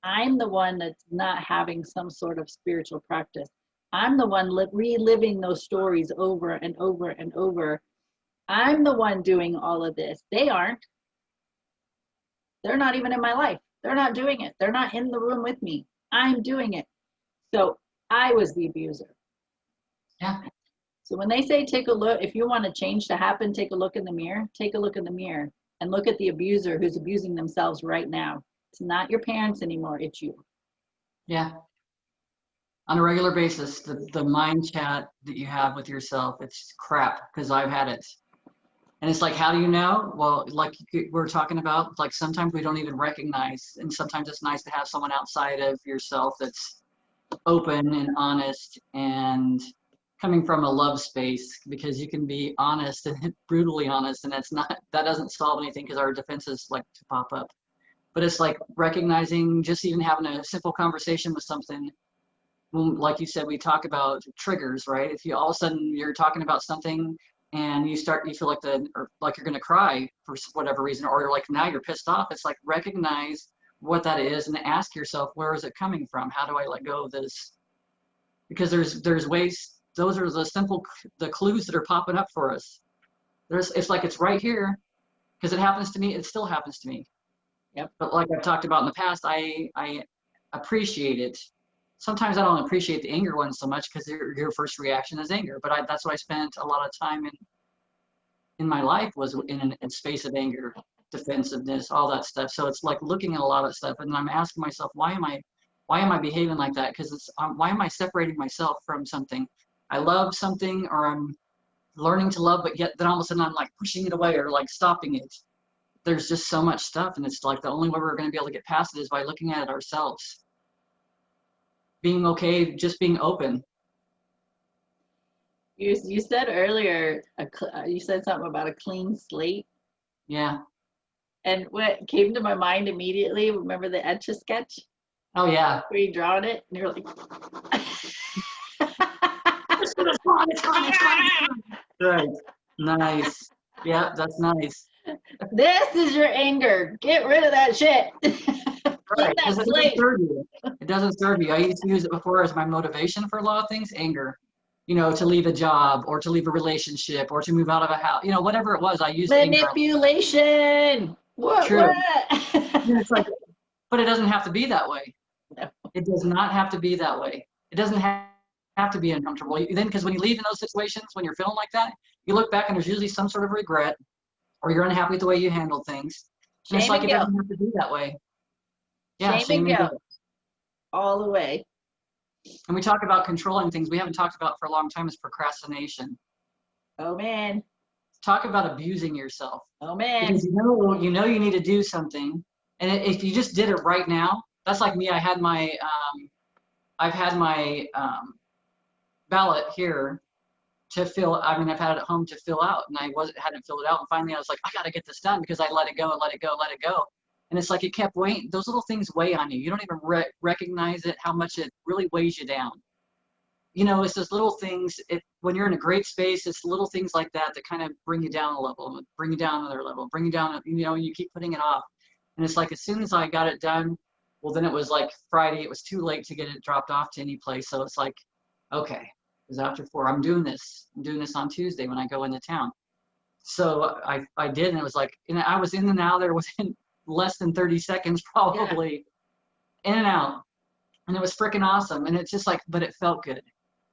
Speaker 1: I'm the one that's not having some sort of spiritual practice. I'm the one reliving those stories over and over and over. I'm the one doing all of this. They aren't. They're not even in my life. They're not doing it. They're not in the room with me. I'm doing it. So I was the abuser.
Speaker 2: Yeah.
Speaker 1: So when they say take a look, if you want a change to happen, take a look in the mirror, take a look in the mirror and look at the abuser who's abusing themselves right now. It's not your parents anymore, it's you.
Speaker 2: Yeah. on a regular basis, the mind chat that you have with yourself, it's crap, because I've had it. And it's like, how do you know? Well, like we're talking about, like sometimes we don't even recognize, and sometimes it's nice to have someone outside of yourself that's open and honest and coming from a love space, because you can be honest and brutally honest, and that doesn't solve anything because our defenses like to pop up. But it's like recognizing, just even having a simple conversation with something. Like you said, we talk about triggers, right? If you all of a sudden you're talking about something and you feel like or like you're going to cry for whatever reason, or like now you're pissed off, it's like recognize what that is and ask yourself, where is it coming from? How do I let go of this? Because there's ways. Those are the clues that are popping up for us. It's like it's right here, because it happens to me. It still happens to me.
Speaker 1: Yep.
Speaker 2: But like I've talked about in the past, I appreciate it. Sometimes I don't appreciate the anger one so much, because your first reaction is anger. But that's what I spent a lot of time in my life, was in a space of anger, defensiveness, all that stuff. So it's like looking at a lot of stuff, and I'm asking myself, why am I behaving like that? Because why am I separating myself from something? I love something, or I'm learning to love, but yet then all of a sudden I'm like pushing it away or like stopping it. There's just so much stuff, and it's like the only way we're going to be able to get past it is by looking at it ourselves. Being okay, just being open.
Speaker 1: You said earlier, you said something about a clean slate.
Speaker 2: Yeah.
Speaker 1: And what came to my mind immediately, remember the etch-a-sketch?
Speaker 2: Oh yeah.
Speaker 1: Where you drawing it and you're like,
Speaker 2: It's gone, it's gone, it's gone, it's gone. Right. Nice. Yeah, that's nice.
Speaker 1: this is your anger. Get rid of that shit. Clean
Speaker 2: Right.
Speaker 1: that
Speaker 2: Because it doesn't
Speaker 1: slate.
Speaker 2: serve you. It doesn't serve you. I used to use it before as my motivation for a lot of things, anger. To leave a job, or to leave a relationship, or to move out of a house, whatever it was, I used anger.
Speaker 1: Manipulation. What?
Speaker 2: True.
Speaker 1: What?
Speaker 2: It's like, but it doesn't have to be that way.
Speaker 1: No.
Speaker 2: It does not have to be that way. It doesn't have to be uncomfortable. Then, because when you leave in those situations, when you're feeling like that, you look back and there's usually some sort of regret, or you're unhappy with the way you handled things. And it's
Speaker 1: Shame
Speaker 2: like,
Speaker 1: and
Speaker 2: it
Speaker 1: guilt.
Speaker 2: doesn't have to be that way. Yeah,
Speaker 1: Shame and guilt. All the way.
Speaker 2: And we talk about controlling things. We haven't talked about for a long time is procrastination.
Speaker 1: Oh man.
Speaker 2: Talk about abusing yourself.
Speaker 1: Oh man.
Speaker 2: Because you need to do something, and if you just did it right now, that's like me. I've had my ballot here to fill. I mean, I've had it at home to fill out, and I hadn't filled it out. And finally, I was like, I got to get this done, because I let it go and let it go, let it go. And it's like it kept weighing. Those little things weigh on you. You don't even recognize it, how much it really weighs you down. It's those little things. When you're in a great space, it's little things like that kind of bring you down a level, bring you down another level, bring you down. You keep putting it off. And it's like, as soon as I got it done, well, then it was like Friday. It was too late to get it dropped off to any place. So it's like, okay, it was after 4. I'm doing this on Tuesday when I go into town. So I did, and it was like, and I was in and out there within less than 30 seconds, probably. Yeah. In and out. And it was freaking awesome. And it's just like, but it felt good.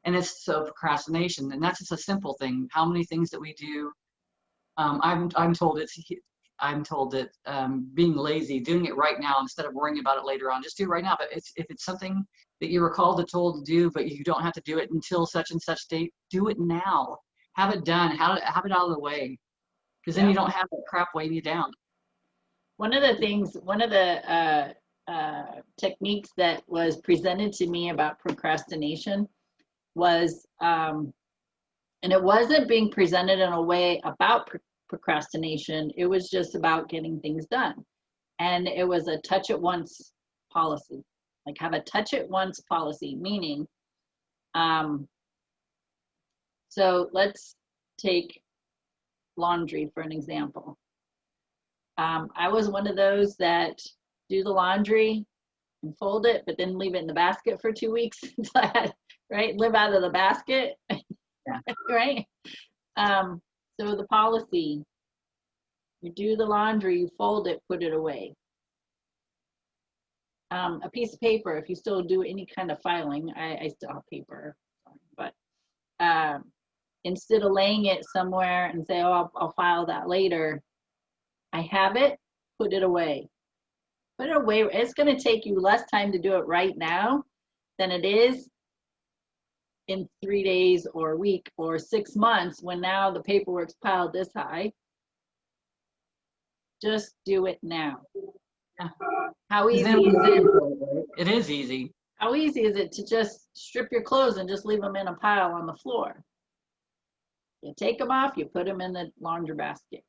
Speaker 2: And it's so procrastination. And that's just a simple thing. How many things that we do, I'm told that being lazy, doing it right now instead of worrying about it later on, just do it right now. But if it's something that you were called or told to do, but you don't have to do it until such and such date, do it now. Have it done. Have it out of the way. Because then you don't have that crap weighing you down.
Speaker 1: One of the techniques that was presented to me about procrastination was, and it wasn't being presented in a way about procrastination. It was just about getting things done. And it was a touch it once policy. Like, have a touch it once policy, meaning, so let's take laundry for an example. I was one of those that do the laundry and fold it, but then leave it in the basket for 2 weeks. Right? Live out of the basket. Yeah. Right? So the policy, you do the laundry, you fold it, put it away. A piece of paper, if you still do any kind of filing, I still have paper, but instead of laying it somewhere and say, oh, I'll file that later, I have it, put it away. Put it away. It's going to take you less time to do it right now than it is in 3 days or a week or 6 months when now the paperwork's piled this high. Just do it now.
Speaker 2: Yeah.
Speaker 1: How
Speaker 2: 'Cause
Speaker 1: easy
Speaker 2: then
Speaker 1: is it?
Speaker 2: it is easy.
Speaker 1: How easy is it to just strip your clothes and just leave them in a pile on the floor? You take them off, you put them in the laundry basket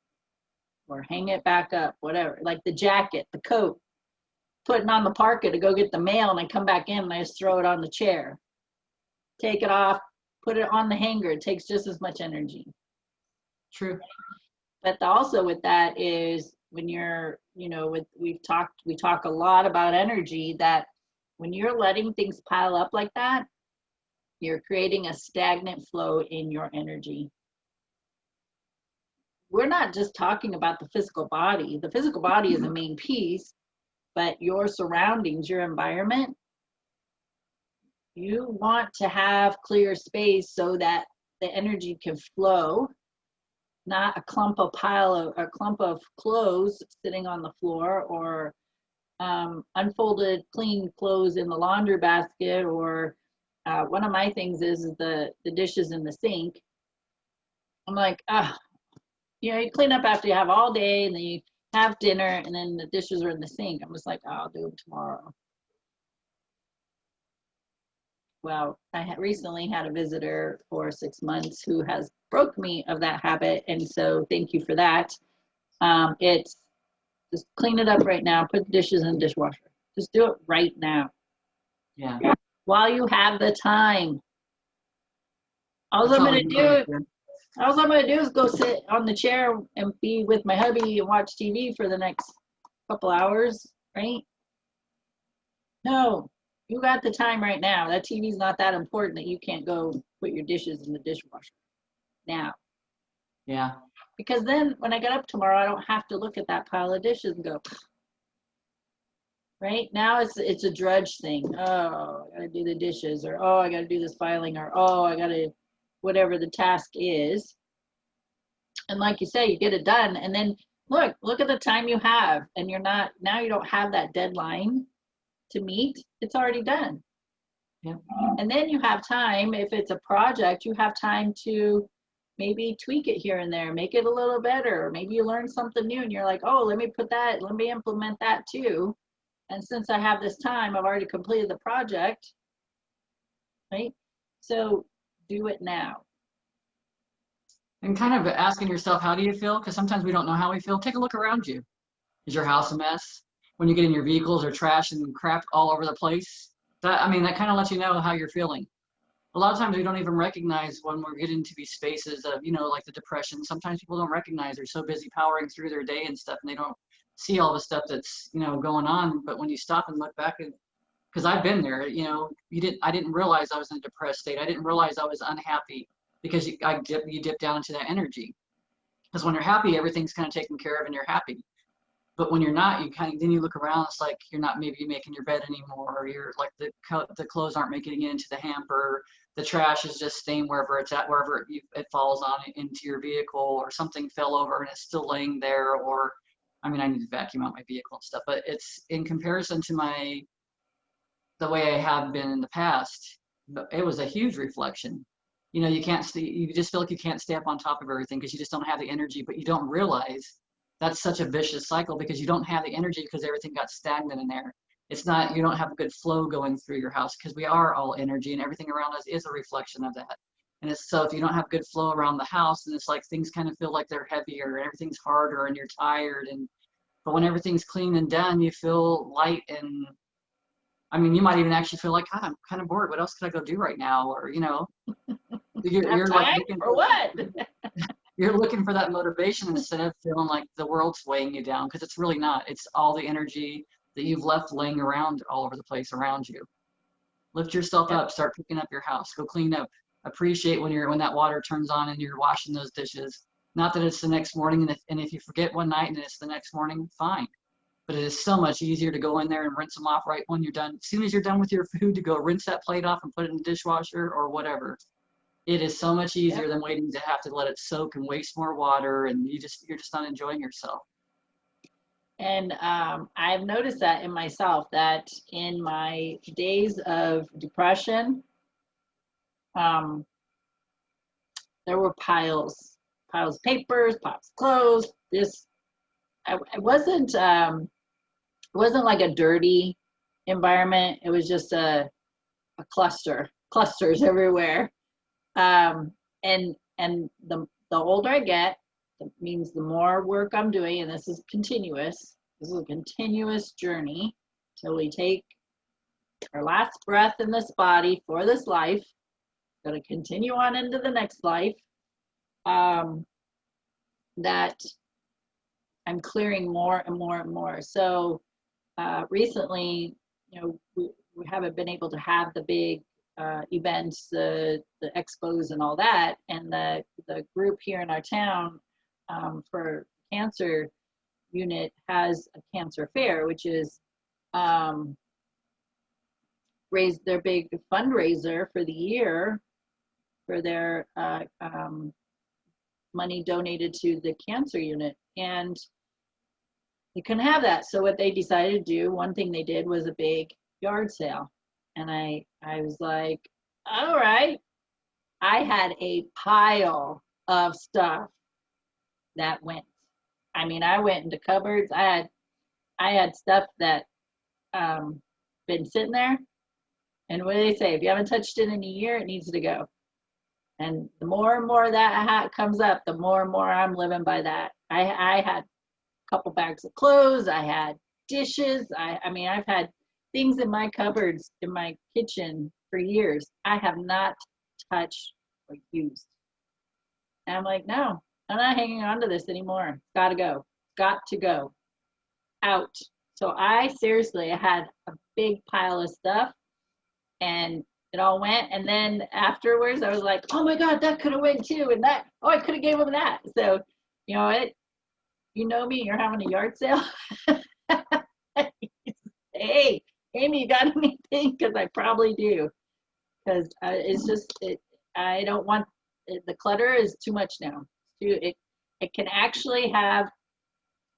Speaker 1: or hang it back up, whatever. Like the jacket, the coat, putting on the parka to go get the mail, and I come back in and I just throw it on the chair. Take it off, put it on the hanger. It takes just as much energy.
Speaker 2: True.
Speaker 1: But also with that is when you're, we talk a lot about energy, that when you're letting things pile up like that, you're creating a stagnant flow in your energy. We're not just talking about the physical body. The physical body is the main piece, but your surroundings, your environment, you want to have clear space so that the energy can flow, not a clump of clothes sitting on the floor, or unfolded clean clothes in the laundry basket, or one of my things is the dishes in the sink. I'm like, you clean up after you have all day, and then you have dinner, and then the dishes are in the sink. I'm just like, I'll do them tomorrow. Well, I recently had a visitor for 6 months who has broke me of that habit, and so thank you for that. It's just clean it up right now, put the dishes in the dishwasher. Just do it right now.
Speaker 2: Yeah.
Speaker 1: While you have the time. All
Speaker 2: That's
Speaker 1: I'm
Speaker 2: all we
Speaker 1: gonna
Speaker 2: can
Speaker 1: do
Speaker 2: do.
Speaker 1: all I'm gonna do is go sit on the chair and be with my hubby and watch TV for the next couple hours, right? No, you got the time right now. That TV's not that important that you can't go put your dishes in the dishwasher now.
Speaker 2: Yeah.
Speaker 1: Because then when I get up tomorrow, I don't have to look at that pile of dishes and go, right? Now it's a drudge thing. Oh, I gotta do the dishes, or oh, I gotta do this filing, or oh, I gotta, whatever the task is. And like you say, you get it done, and then look at the time you have, and you don't have that deadline to meet. It's already done.
Speaker 2: Yeah.
Speaker 1: And then you have time, if it's a project, you have time to maybe tweak it here and there, make it a little better. Maybe you learn something new and you're like, oh, let me implement that too. And since I have this time, I've already completed the project, right? So do it now.
Speaker 2: And kind of asking yourself, how do you feel? Because sometimes we don't know how we feel. Take a look around you. Is your house a mess? When you get in your vehicles or trash and crap all over the place? That kind of lets you know how you're feeling. A lot of times we don't even recognize when we're getting into these spaces of, like the depression. Sometimes people don't recognize they're so busy powering through their day and stuff, and they don't see all the stuff that's, going on. But when you stop and look back, because I've been there, I didn't realize I was in a depressed state. I didn't realize I was unhappy because you dip down into that energy. Because when you're happy, everything's kind of taken care of and you're happy. But when you're not, then you look around, it's like you're not maybe making your bed anymore, or you're like the clothes aren't making it into the hamper, the trash is just staying wherever it's at, wherever it falls on into your vehicle, or something fell over and it's still laying there, or I need to vacuum out my vehicle and stuff, but it's in comparison to the way I have been in the past, it was a huge reflection. You can't stay, you just feel like you can't stay up on top of everything because you just don't have the energy, but you don't realize that's such a vicious cycle because you don't have the energy because everything got stagnant in there. It's not, you don't have a good flow going through your house because we are all energy and everything around us is a reflection of that. And it's, so if you don't have good flow around the house, and it's like things kind of feel like they're heavier and everything's harder and you're tired, but when everything's clean and done, you feel light. And you might even actually feel like, God, I'm kind of bored. What else could I go do right now? Or, you're like looking
Speaker 1: for what?
Speaker 2: You're looking for that motivation instead of feeling like the world's weighing you down, because it's really not. It's all the energy that you've left laying around all over the place around you. Lift yourself up, start picking up your house, go clean up, appreciate when that water turns on and you're washing those dishes. Not that it's the next morning, and if you forget one night and it's the next morning, fine. But it is so much easier to go in there and rinse them off right when you're done. As soon as you're done with your food, to go rinse that plate off and put it in the dishwasher or whatever. It is so much easier than waiting to have to let it soak and waste more water, and you're just not enjoying yourself.
Speaker 1: And I've noticed that in myself, that in my days of depression, Um, there were piles of papers, piles of clothes. It wasn't like a dirty environment. It was just a clusters everywhere. And the older I get, it means the more work I'm doing, and this is continuous. This is a continuous journey till we take our last breath in this body for this life. Going to continue on into the next life. That I'm clearing more and more and more. So recently, we haven't been able to have the big events, the expos and all that. And the group here in our town for cancer unit has a cancer fair, which is raised their big fundraiser for the year for their money donated to the cancer unit. And they couldn't have that. So what they decided to do, one thing they did was a big yard sale. And I was like, all right. I had a pile of stuff that went. I mean, I went into cupboards. I had stuff that been sitting there. And what do they say? If you haven't touched it in a year, it needs to go. And the more and more that comes up, the more and more I'm living by that. I had a couple bags of clothes. I had dishes. I mean, I've had things in my cupboards in my kitchen for years. I have not touched or used. And I'm like, no, I'm not hanging on to this anymore. It's got to go. Got to go. Out. So I had a big pile of stuff, and it all went. And then afterwards, I was like, oh my God, that could have went too. And that, oh, I could have gave them that. So, you know me, you're having a yard sale. Hey, Amie, you got anything? Because I probably do. Because it's just, I don't want, the clutter is too much now. It can actually have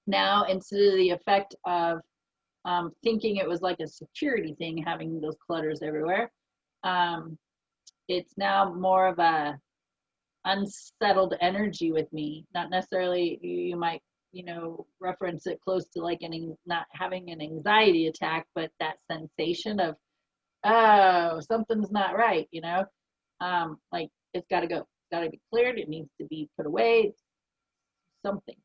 Speaker 1: now, instead of the effect of thinking it was like a security thing, having those clutters everywhere, it's now more of a unsettled energy with me. Not necessarily, you might, reference it close to like not having an anxiety attack, but that sensation of, oh, something's not right, like it's got to go. It's got to be cleared. It needs to be put away. Something.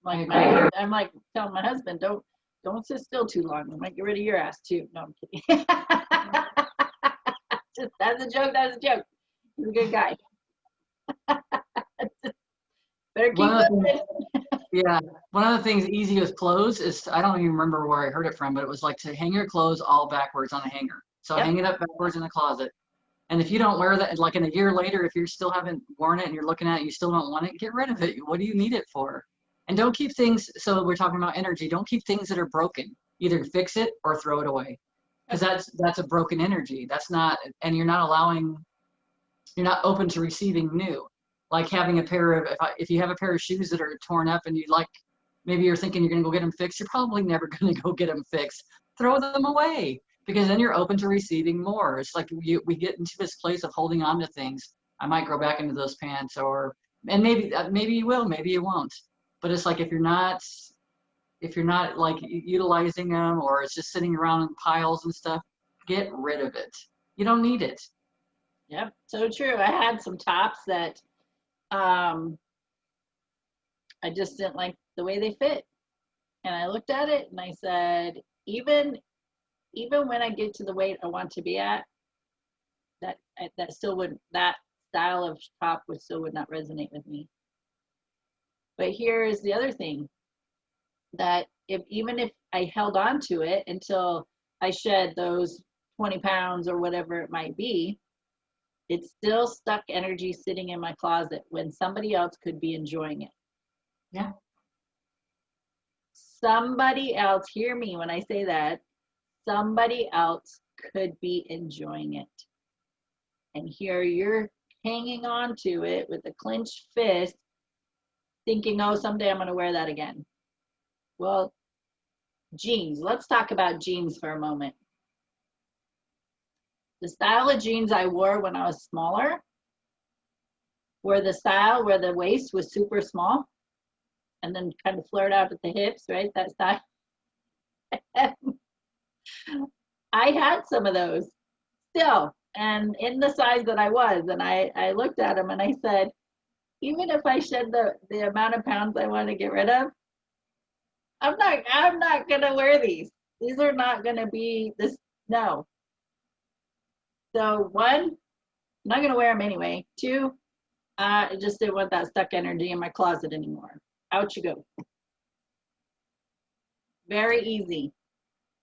Speaker 1: I'm like telling my husband, don't sit still too long. I might get rid of your ass too. No, I'm kidding. That's a joke. He's a good guy. Better keep listening.
Speaker 2: Yeah. One of the things easy with clothes is, I don't even remember where I heard it from, but it was like to hang your clothes all backwards on a hanger. So yep. Hang it up backwards in the closet. And if you don't wear that, like in a year later, if you still haven't worn it and you're looking at it, you still don't want it, get rid of it. What do you need it for? And don't keep things, so we're talking about energy, don't keep things that are broken. Either fix it or throw it away. Because that's a broken energy. That's not, and you're not open to receiving new. Like having a pair of, if you have a pair of shoes that are torn up and maybe you're thinking you're gonna go get them fixed, you're probably never gonna go get them fixed. Throw them away, because then you're open to receiving more. It's like we get into this place of holding on to things. I might grow back into those pants, and maybe you will, maybe you won't. But it's like if you're not like utilizing them, or it's just sitting around in piles and stuff, get rid of it. You don't need it.
Speaker 1: Yep, so true. I had some tops that I just didn't like the way they fit. And I looked at it and I said, even when I get to the weight I want to be at, that style of top would not resonate with me. But here is the other thing, that even if I held on to it until I shed those 20 pounds or whatever it might be, it's still stuck energy sitting in my closet when somebody else could be enjoying it.
Speaker 2: Yeah.
Speaker 1: Somebody else, hear me when I say that, somebody else could be enjoying it. And here you're hanging on to it with a clenched fist, thinking, oh, someday I'm going to wear that again. Well, jeans. Let's talk about jeans for a moment. The style of jeans I wore when I was smaller were the style where the waist was super small and then kind of flared out at the hips, right? That style. I had some of those still, and in the size that I was, and I looked at them and I said, even if I shed the amount of pounds I want to get rid of, I'm not gonna wear these. These are not gonna be this. No. So one, I'm not gonna wear them anyway. Two, I just didn't want that stuck energy in my closet anymore. Out you go. Very easy.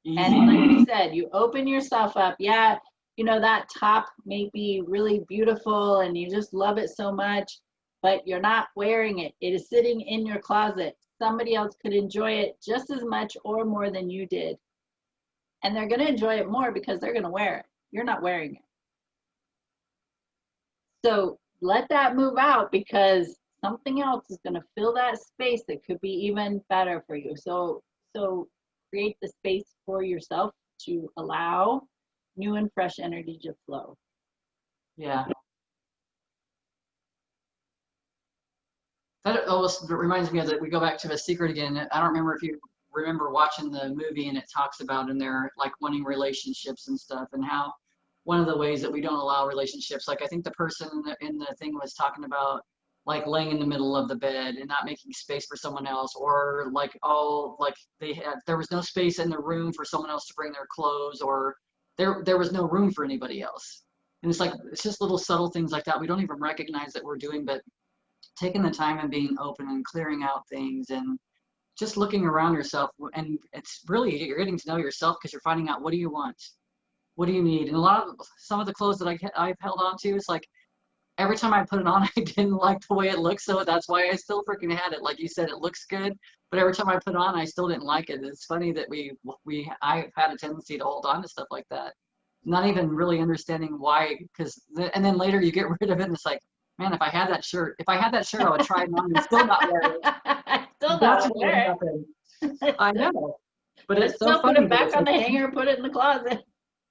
Speaker 1: And like you said, you open yourself up. Yeah, you know, that top may be really beautiful and you just love it so much, but you're not wearing it. It is sitting in your closet. Somebody else could enjoy it just as much or more than you did. And they're going to enjoy it more because they're going to wear it. You're not wearing it. So let that move out because something else is going to fill that space that could be even better for you. So create the space for yourself to allow new and fresh energy to flow.
Speaker 2: Yeah. That almost reminds me of that. We go back to The Secret again. I don't remember if you remember watching the movie, and it talks about in there like wanting relationships and stuff, and how one of the ways that we don't allow relationships, like I think the person in the thing was talking about like laying in the middle of the bed and not making space for someone else, or like, oh, like there was no space in the room for someone else to bring their clothes, or there was no room for anybody else. And it's like, it's just little subtle things like that we don't even recognize that we're doing, but taking the time and being open and clearing out things and just looking around yourself. And it's really, you're getting to know yourself because you're finding out, what do you want? What do you need? And some of the clothes that I've held on to, it's like every time I put it on, I didn't like the way it looked. So that's why I still freaking had it. Like you said, it looks good, but every time I put it on, I still didn't like it. It's funny that I've had a tendency to hold on to stuff like that, not even really understanding why, and then later you get rid of it and it's like, man, if I had that shirt, I would try it on and still not wear it.
Speaker 1: Still
Speaker 2: That's
Speaker 1: not
Speaker 2: what
Speaker 1: wear
Speaker 2: happened. I know, but
Speaker 1: it.
Speaker 2: it's so
Speaker 1: Still put
Speaker 2: funny
Speaker 1: it
Speaker 2: that
Speaker 1: back
Speaker 2: it's
Speaker 1: on
Speaker 2: like,
Speaker 1: the hanger, put it in the closet.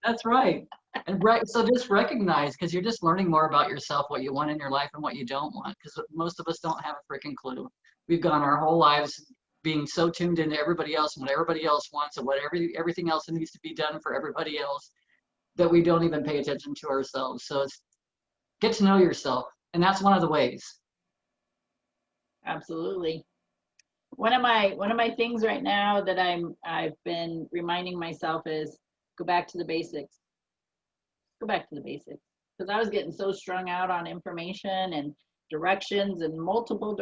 Speaker 2: that's right. And so just recognize, because you're just learning more about yourself, what you want in your life and what you don't want, because most of us don't have a freaking clue. We've gone our whole lives being so tuned into everybody else and what everybody else wants and what everything else that needs to be done for everybody else, that we don't even pay attention to ourselves. So it's get to know yourself. And that's one of the ways.
Speaker 1: Absolutely. One of my things right now that I've been reminding myself is go back to the basics. Go back to the basics. Because I was getting so strung out on information and directions and multiple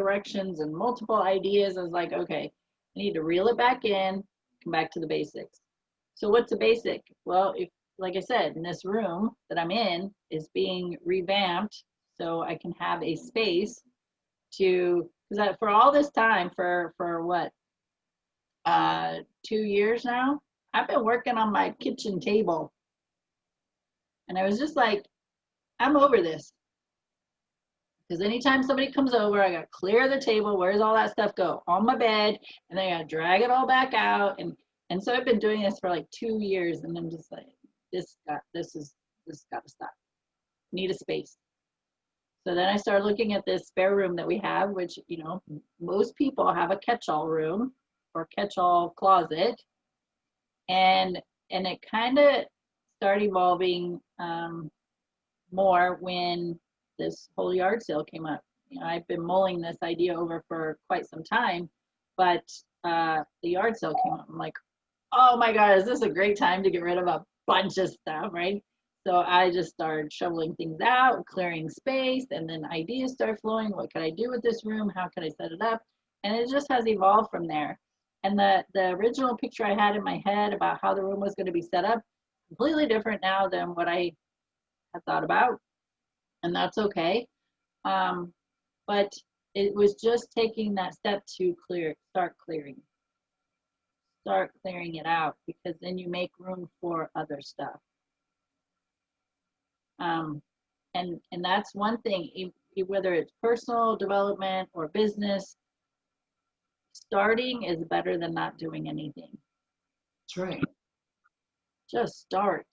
Speaker 1: ideas. I was like, okay, I need to reel it back in, come back to the basics. So what's a basic? Well, if, like I said, in this room that I'm in is being revamped so I can have a space to, because for all this time, for what, 2 years now, I've been working on my kitchen table. And I was just like, I'm over this. Because anytime somebody comes over, I got to clear the table. Where's all that stuff go? On my bed. And then I got to drag it all back out. And so I've been doing this for like 2 years. And I'm just like, this got to stop. Need a space. So then I started looking at this spare room that we have, which, you know, most people have a catch-all room or catch-all closet. And it kind of started evolving more when this whole yard sale came up. You know, I've been mulling this idea over for quite some time, but the yard sale came up. I'm like, oh my God, is this a great time to get rid of a bunch of stuff, right? So I just started shoveling things out, clearing space, and then ideas start flowing. What can I do with this room? How can I set it up? And it just has evolved from there. And the original picture I had in my head about how the room was going to be set up, completely different now than what I had thought about. And that's okay. But it was just taking that step to start clearing it out, because then you make room for other stuff. And that's one thing, whether it's personal development or business, starting is better than not doing anything.
Speaker 2: That's right.
Speaker 1: Just start.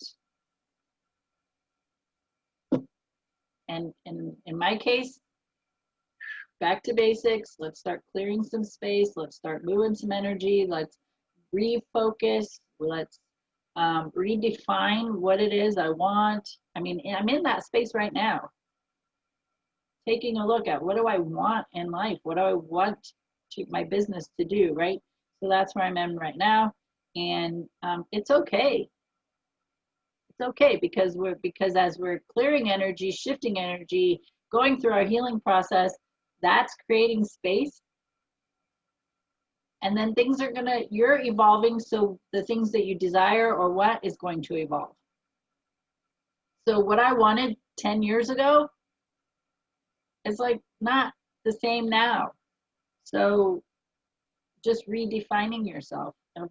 Speaker 1: And in my case, back to basics. Let's start clearing some space. Let's start moving some energy. Let's refocus. Let's redefine what it is I want. I mean, I'm in that space right now, taking a look at what do I want in life? What do I want my business to do, right? So that's where I'm in right now. And it's okay. It's okay because as we're clearing energy, shifting energy, going through our healing process, that's creating space. And then things are you're evolving. So the things that you desire or what is going to evolve. So what I wanted 10 years ago is like not the same now. So just redefining yourself of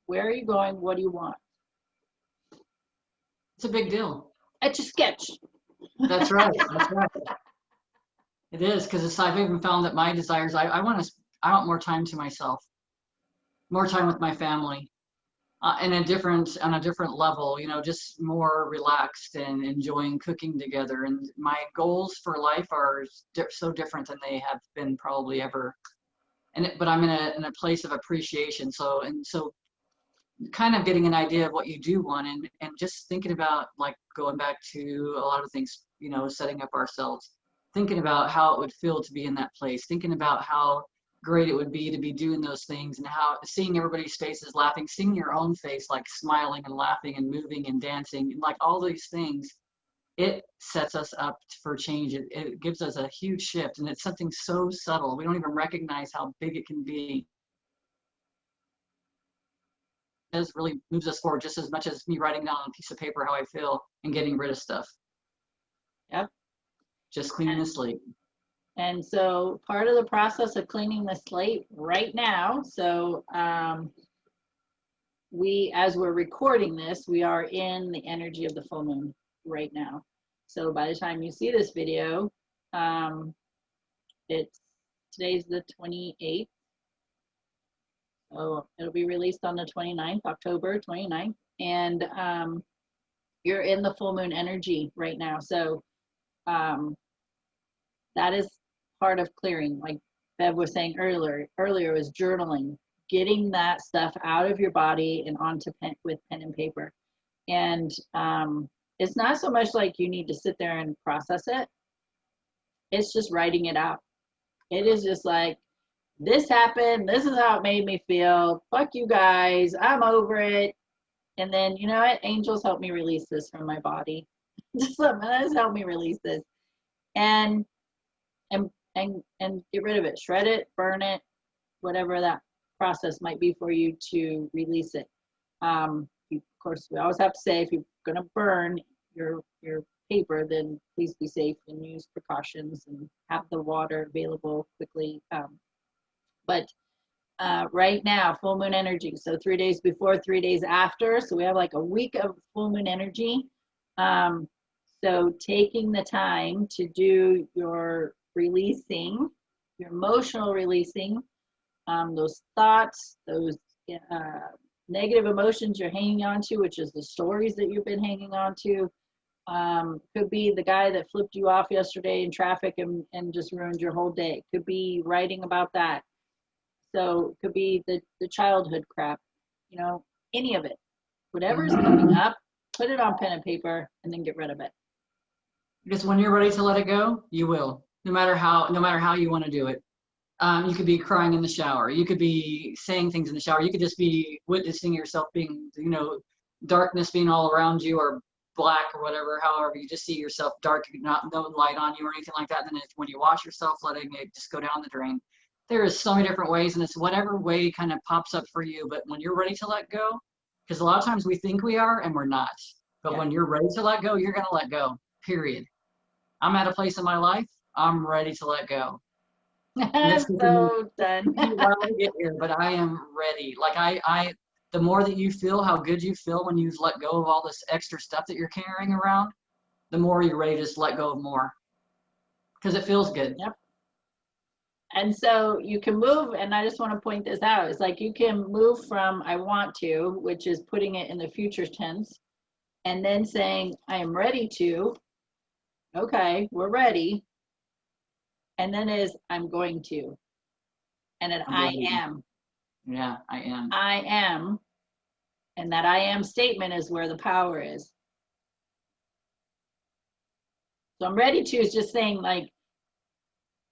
Speaker 1: where are you going? What do you want?
Speaker 2: It's a big deal.
Speaker 1: Etch-a-sketch.
Speaker 2: That's right. That's right. It is, because I've even found that my desires, I want more time to myself, more time with my family, on a different level, you know, just more relaxed and enjoying cooking together. And my goals for life are so different than they have been probably ever. But I'm in a place of appreciation. So kind of getting an idea of what you do want, and just thinking about, like, going back to a lot of things, you know, setting up ourselves, thinking about how it would feel to be in that place, thinking about how great it would be to be doing those things, and how seeing everybody's faces laughing, seeing your own face like smiling and laughing and moving and dancing, and like all these things, it sets us up for change. It gives us a huge shift, and it's something so subtle we don't even recognize how big it can be. This really moves us forward just as much as me writing down on a piece of paper how I feel and getting rid of stuff.
Speaker 1: Yep.
Speaker 2: Just cleaning the slate.
Speaker 1: And so part of the process of cleaning the slate right now, so as we're recording this, we are in the energy of the full moon right now. So by the time you see this video, today's the 28th. So it'll be released on the 29th, October 29th. And you're in the full moon energy right now. So that is part of clearing. Like Bev was saying earlier was journaling, getting that stuff out of your body and onto with pen and paper. And it's not so much like you need to sit there and process it. It's just writing it out. It is just like, this happened. This is how it made me feel. Fuck you guys. I'm over it. And then, you know what? Angels help me release this from my body. Just help me release this. And get rid of it. Shred it, burn it, whatever that process might be for you to release it. Of course, we always have to say, if you're going to burn your paper, then please be safe and use precautions and have the water available quickly. But right now, full moon energy. So 3 days before, 3 days after. So we have like a week of full moon energy. So taking the time to do your releasing, your emotional releasing, those thoughts, those negative emotions you're hanging on to, which is the stories that you've been hanging on to. Could be the guy that flipped you off yesterday in traffic and just ruined your whole day. Could be writing about that. So it could be the childhood crap, you know, any of it. Whatever's coming up, put it on pen and paper and then get rid of it.
Speaker 2: Because when you're ready to let it go, you will. No matter how you want to do it. You could be crying in the shower. You could be saying things in the shower. You could just be witnessing yourself being, you know, darkness being all around you, or black or whatever. However, you just see yourself dark, no light on you or anything like that. And then when you wash yourself, letting it just go down the drain. There is so many different ways, and it's whatever way kind of pops up for you. But when you're ready to let go, because a lot of times we think we are and we're not. But when you're ready to let go, you're going to let go, period. I'm at a place in my life, I'm ready to let go.
Speaker 1: I'm so done.
Speaker 2: While I get here, but I am ready. Like the more that you feel how good you feel when you've let go of all this extra stuff that you're carrying around, the more you're ready to just let go of more. Because it feels good.
Speaker 1: Yep. And so you can move, and I just want to point this out. It's like you can move from I want to, which is putting it in the future tense, and then saying I am ready to, Okay, we're ready. And then is I'm going to. And then
Speaker 2: I'm
Speaker 1: I
Speaker 2: going to.
Speaker 1: am.
Speaker 2: Yeah, I am.
Speaker 1: I am. And that I am statement is where the power is. So I'm ready to is just saying like,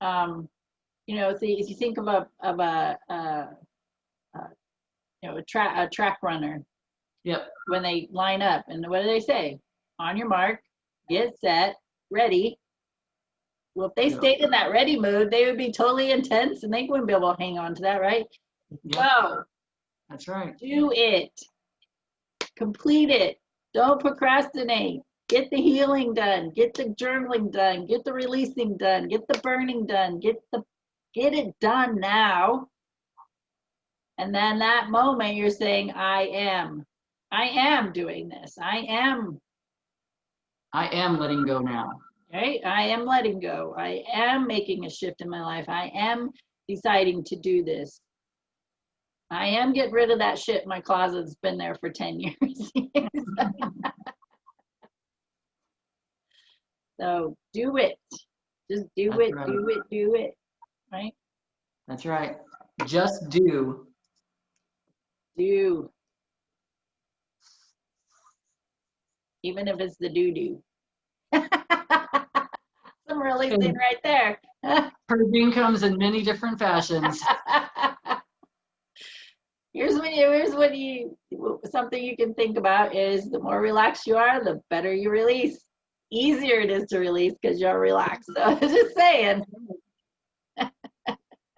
Speaker 1: you know, if you think of you know, a track runner,
Speaker 2: Yep.
Speaker 1: when they line up, and what do they say? On your mark, get set, ready. Well, if they
Speaker 2: Yep.
Speaker 1: stayed in that ready mood, they would be totally intense, and they wouldn't be able to hang on to that, right?
Speaker 2: Yep.
Speaker 1: Go.
Speaker 2: That's right.
Speaker 1: Do it. Complete it. Don't procrastinate. Get the healing done. Get the journaling done. Get the releasing done. Get the burning done. Get it done now. And then that moment you're saying, I am doing this.
Speaker 2: I am letting go now.
Speaker 1: Right? I am letting go. I am making a shift in my life. I am deciding to do this. I am getting rid of that shit in my closet that's been there for 10 years. So do it. Just do
Speaker 2: That's
Speaker 1: it,
Speaker 2: right.
Speaker 1: do it, do it. Right?
Speaker 2: That's right. Just do.
Speaker 1: Do. Even if it's the doo-doo. Some releasing right there.
Speaker 2: Purging comes in many different fashions.
Speaker 1: Here's what you something you can think about is the more relaxed you are, the better you release. Easier it is to release because you're relaxed. So just saying.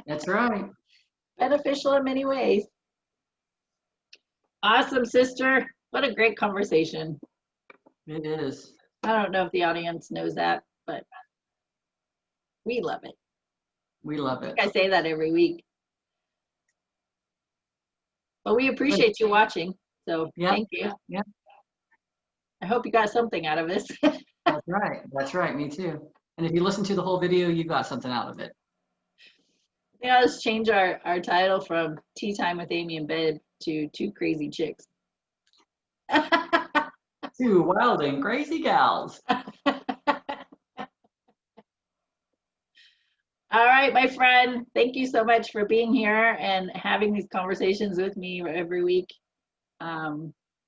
Speaker 2: That's right.
Speaker 1: Beneficial in many ways. Awesome, sister. What a great conversation.
Speaker 2: It is.
Speaker 1: I don't know if the audience knows that, but we love it.
Speaker 2: We love it.
Speaker 1: I say that every week. But we appreciate you watching. So
Speaker 2: Yep.
Speaker 1: thank you.
Speaker 2: Yep.
Speaker 1: I hope you got something out of this.
Speaker 2: That's right. That's right. Me too. And if you listen to the whole video, you got something out of it.
Speaker 1: Yeah, let's change our title from Tea Time with Amie and Bev to Two Crazy Chicks.
Speaker 2: Two wild and crazy gals.
Speaker 1: All right, my friend. Thank you so much for being here and having these conversations with me every week.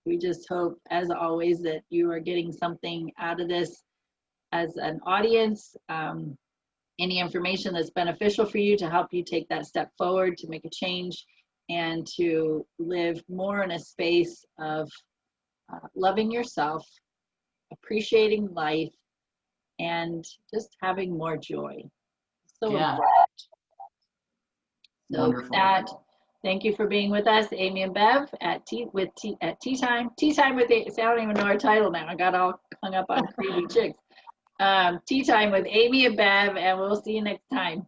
Speaker 1: We just hope, as always, that you are getting something out of this as an audience. Any information that's beneficial for you to help you take that step forward, to make a change, and to live more in a space of loving yourself, appreciating life, and just having more joy. So important. So
Speaker 2: Wonderful.
Speaker 1: with that, thank you for being with us, Amie and Bev at Tea Time. Tea Time with I don't even know our title now. I got all hung up on crazy chicks. Tea Time with Amie and Bev, and we'll see you next time.